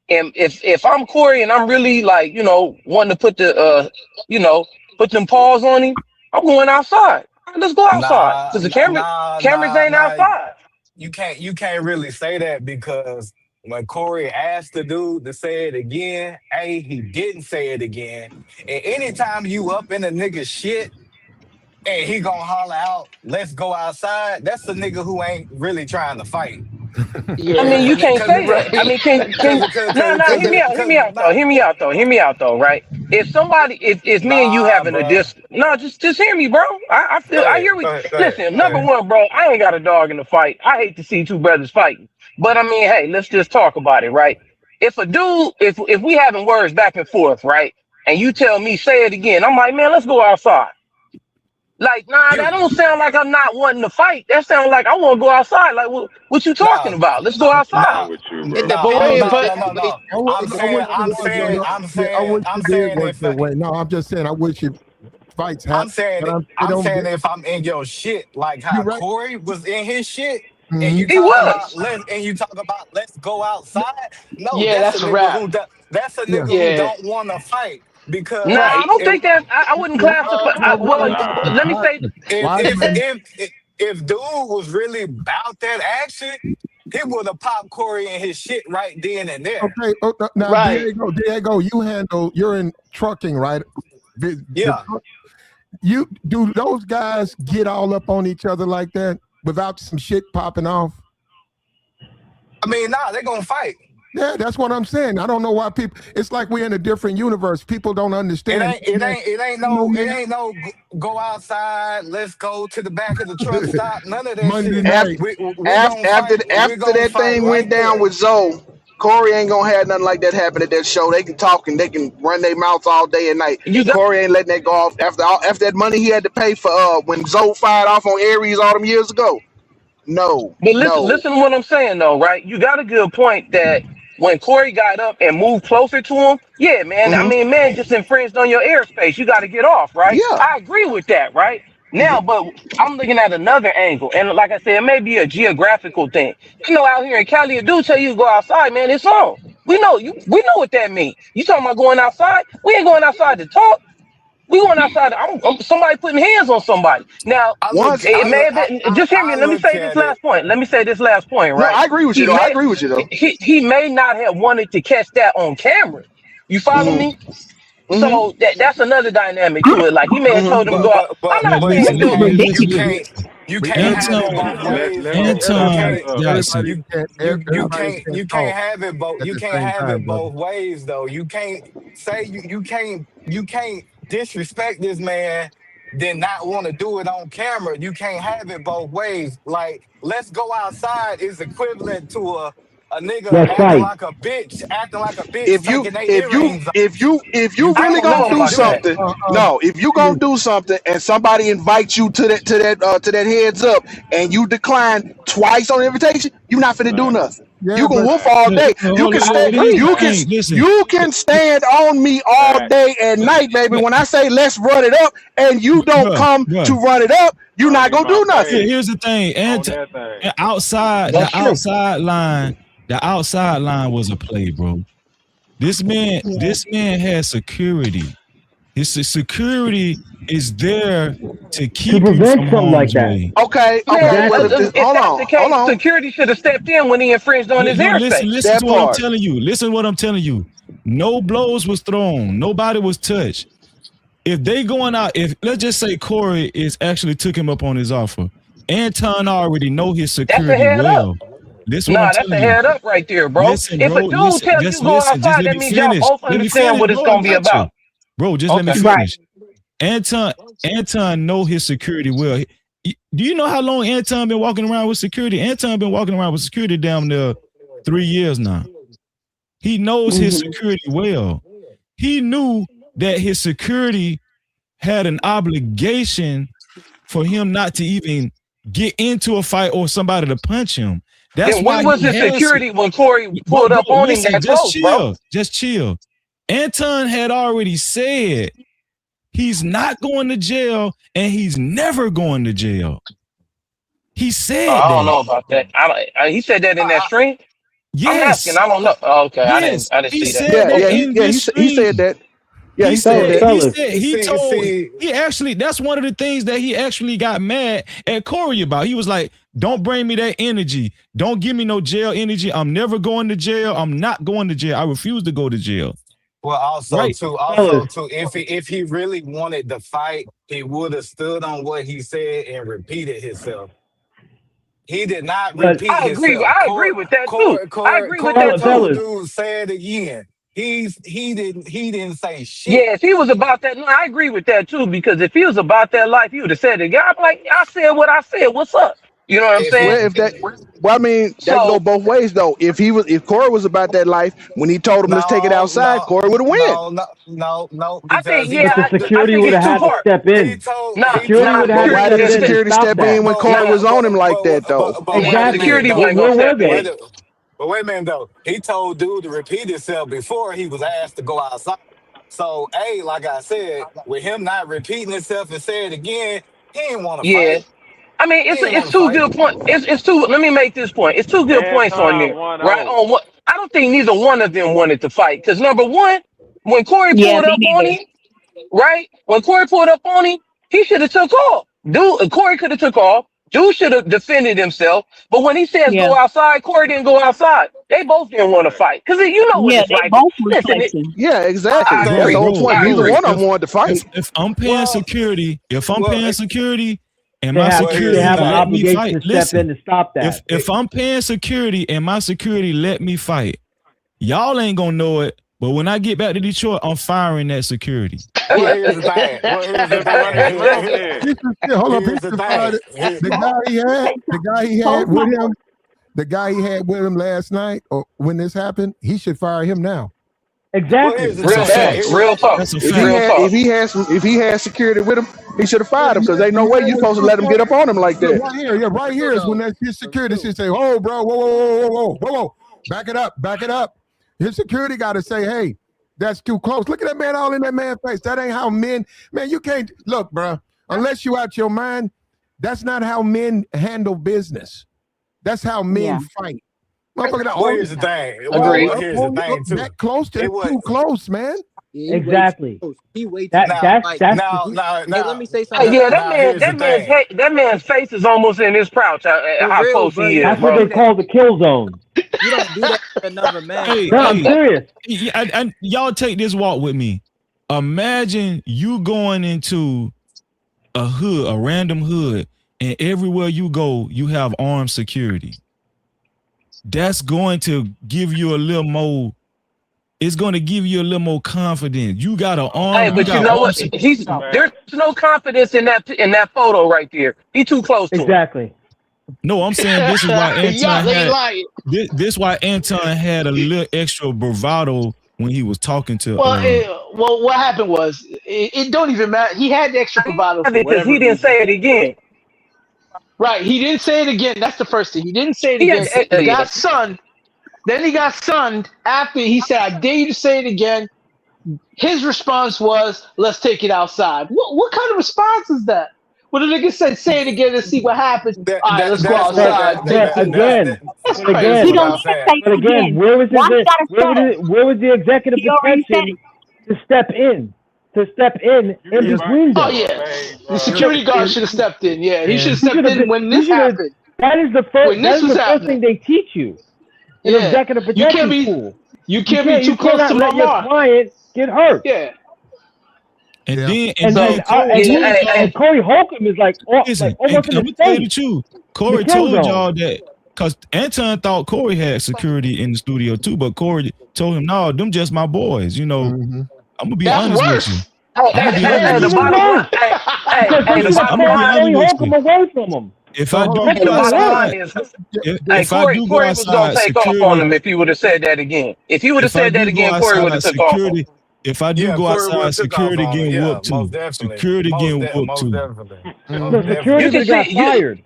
and if I'm Corey and I'm really wanting to put put them paws on him, I'm going outside. Let's go outside because the cameras ain't outside. you can't really say that because when Corey asked the dude to say it again, he didn't say it again. And anytime you up in a nigga's shit and he gonna holler out, "Let's go outside," that's a nigga who ain't really trying to fight. Yeah. I mean, you can't say that. I mean, can hear me out though, right? If me and you having a just hear me, bro. I hear listen, number one, bro, I ain't got a dog in the fight. I hate to see two brothers fighting. But I mean, hey, let's just talk about it, right? If a dude, if we having words back and forth, right? And you tell me, say it again, I'm like, man, let's go outside. Like, nah, that don't sound like I'm not wanting to fight. That sounds like I want to go outside. Like, what you talking about? Let's go outside. No. No, I'm just saying, I wish it fights happen. I'm saying if I'm in your shit, like how right. Corey was in his shit, Mhm. and you talk about let's go outside. No, Yeah, that's a a nigga rap. who don't want to fight. Because nah, I don't think that I wouldn't classify. Let me say, if dude was really about that action, he would have popped Corey in his shit right then and there. Okay, now right. Diego, you're in trucking, right? Yeah. Do those guys get all up on each other like that without some shit popping off? I mean, nah, they're gonna fight. Yeah, that's what I'm saying. I don't know why people. It's like we're in a different universe. People don't understand. It ain't no go outside. Let's go to the back of the truck stop. None of that Monday shit. night. After that thing went down with Zoe, Corey ain't gonna have nothing like that happen at that show. They can talk and they can run their mouths all day and night. Corey ain't letting that go off after that money he had to pay for when Zoe fired off on Aries all them years ago. No. But listen to what I'm saying though, right? You got a good point that when Corey got up and moved closer to him, yeah, man. I mean, man, just infringed on your airspace. You got to get off, right? Yeah. I agree with that, right? Now, but I'm looking at another angle, and like I said, it may be a geographical thing. You know, out here in Cali, a dude tell you to go outside, man. It's on. We know you. We know what that means. You talking about going outside? We ain't going outside to talk. We going outside. Somebody putting hands on somebody. Now, it may have been. Just hear me. Let me say this last point. Let me say this last point. No, Right? I agree with you. I agree with you though. He may not have wanted to catch that on camera. You follow me? So that's another dynamic to it. Like he may have told him to go out. I'm not saying That's dude. You can't have it both ways. You can't have it both. You can't have it both ways though. You can't say you can't disrespect this man, then not want to do it on camera. You can't have it both ways. Like let's go outside is equivalent to a nigga acting like a bitch, if you really gonna do something, if you gonna do something and somebody invites you to that heads up and you decline twice on the invitation, you're not finna do nothing. You can woof all day. You can stand on me all day and night, baby. When I say let's run it up and you don't come to run it up, you're not gonna do nothing. Here's the thing, the outside line was a play, bro. This man had security. His security is there to keep you from something like that. Okay. Hold on. Security should have stepped in when he infringed on his airspace. Listen to what I'm telling you. Listen to what I'm telling you. No blows was thrown. Nobody was touched. If they going out, if let's just say Corey actually took him up on his offer, Anton already know his security well. That's a head up right there, bro. Listen, if a dude tells you to go outside, that means y'all both understand what it's gonna be about. Bro, just let me finish. Anton know his security well. Do you know how long Anton been walking around with security? Anton been walking around with security down there 3 years now. He knows his security well. He knew that his security had an obligation for him not to even get into a fight or somebody to punch him. That's why when was the security when Corey pulled up on him that close, bro? Just chill. Anton had already said he's not going to jail and he's never going to jail. He said I don't know about that. He said that in that stream? Yes. I'm asking. I don't know. Oh, okay. Yes. I didn't see that. He said that. Yeah, he said that's one of the things that he actually got mad at Corey about. He was like, don't bring me that energy. Don't give me no jail energy. I'm never going to jail. I'm not going to jail. I refuse to go to jail. Well, also too, if he really wanted to fight, he would have stood on what he said and repeated himself. He did not repeat himself. I agree with that too. I agree with that too. Dude said again. He didn't say shit. Yeah, if he was about that, no, I agree with that too. Because if he was about that life, he would have said it. I'm like, I said what I said. What's up? You know what I'm saying? I mean, that go both ways though. If Corey was about that life, when he told him let's take it outside, Corey would have win. No. I think the security would have had to step in. Why did security step in when Corey was on him like that though? Exactly. Security Where were they? But wait a minute though. He told dude to repeat himself before he was asked to go outside. So, like I said, with him not repeating himself and say it again, he didn't want to fight. I mean, it's two good points. It's two. Let me make this point. It's two good points on there. Right on what? I don't think neither one of them wanted to fight because number one, when Corey pulled up on him, right? When Corey pulled up on him, he should have took off. Corey could have took off. Dude should have defended himself. But when he says go outside, Corey didn't go outside. They both didn't want to fight because you know what it's like. Yeah, exactly. That's the whole point. Neither one of them wanted to fight. If I'm paying security, and my security have an let me obligation fight. to Listen, step in to stop that. If I'm paying security and my security let me fight, y'all ain't gonna know it. But when I get back to Detroit, I'm firing that security. Well, here's the thing. Hold on, the guy he had with him last night, or when this happened, he should fire him now. Exactly. Real talk. If he had security with him, he should have fired him because ain't no way you supposed to let him get up on him like that. Right here is when that his security should say, "Oh, bro, whoa, back it up." His security got to say, hey, that's too close. Look at that man all in that man's face. That ain't how men, man, you can't, look, bro, unless you out your mind, that's not how men handle business. That's how men fight. Motherfucker, Well, here's the thing. Agreed. Well, here's the thing, too. That close to too close, man. Yeah, Exactly. He way too That's Hey, let me say something. Yeah, here's the thing. that man's face is almost in his crouch. How real, close bro. he is, that's bro. what they call the kill zone. You don't do that to another man. Hey, No, I'm serious. y'all take this walk with me. Imagine you going into a hood, a random hood, and everywhere you go, you have armed security. That's going to give you a little more. It's going to give you a little more confidence. You got an arm. Hey, but you know what? There's no confidence in that photo right there. He too close to him. Exactly. No, I'm saying this is why Anton they had lying. this why Anton had a little extra bravado when he was talking to. Well, what happened was it don't even matter. He had the extra bravado Because he didn't say it again. Right, he didn't say it again. That's the first thing. He didn't say it again. He got sunned. Then he got sunned after he said, "I dare you to say it again." His response was, "Let's take it outside." What kind of response is that? Well, the nigga said, "Say it again and see what happens." All right, let's go outside. Again, where was the executive protection to step in between them? Oh yeah, the security guard should have stepped in. Yeah, he should have stepped in when this happened. That is the first. That is the first thing they teach you in executive protection school. You can't be too close to my your client get hurt. Yeah. And Corey Holcomb is like almost in the the truth. Corey told y'all that because Anton thought Corey had security in the studio too, but Corey told him, "No, them just my boys." You know, I'm gonna be honest with you. Away from him. If I do go outside, Corey was gonna take off on him if he would have said that again. If he would have said that again, Corey would have took off on him. If I do go outside, security getting whooped too. Security getting whooped too. The security got fired.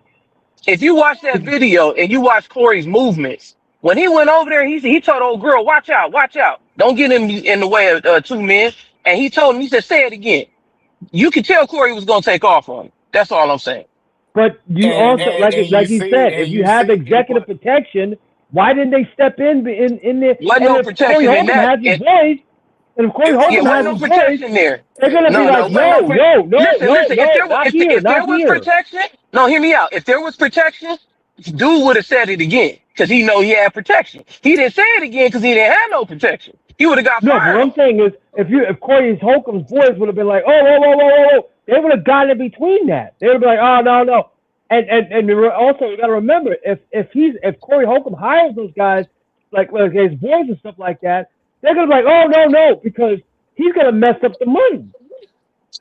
If you watch that video and you watch Corey's movements, when he went over there, he told the old girl, "Watch out, watch out. Don't get in the way of two men." And he told him, he said, "Say it again." You could tell Corey was gonna take off on him. That's all I'm saying. But you also, like you said, if you have executive protection, why didn't they step in there? Wasn't no protection in that. And if Corey Holcomb has no protection there, they're gonna be like, no. Listen. If there was protection, no, hear me out. If there was protection, dude would have said it again because he know he had protection. He didn't say it again because he didn't have no protection. He would have got fired. No, what I'm saying is, if Corey Holcomb's boys would have been like, whoa, they would have gotten in between that. They would be like, oh no. And also you got to remember, if Corey Holcomb hires those guys like his boys and stuff like that, they're gonna be like, oh no, because he's gonna mess up the money.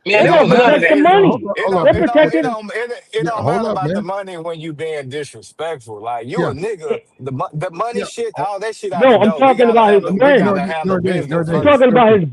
Yeah, they're gonna protect the money. They're protecting. It don't matter about the money when you being disrespectful. Like you a nigga, the money shit, all that shit. No, I'm talking about his men. I'm talking about his boys.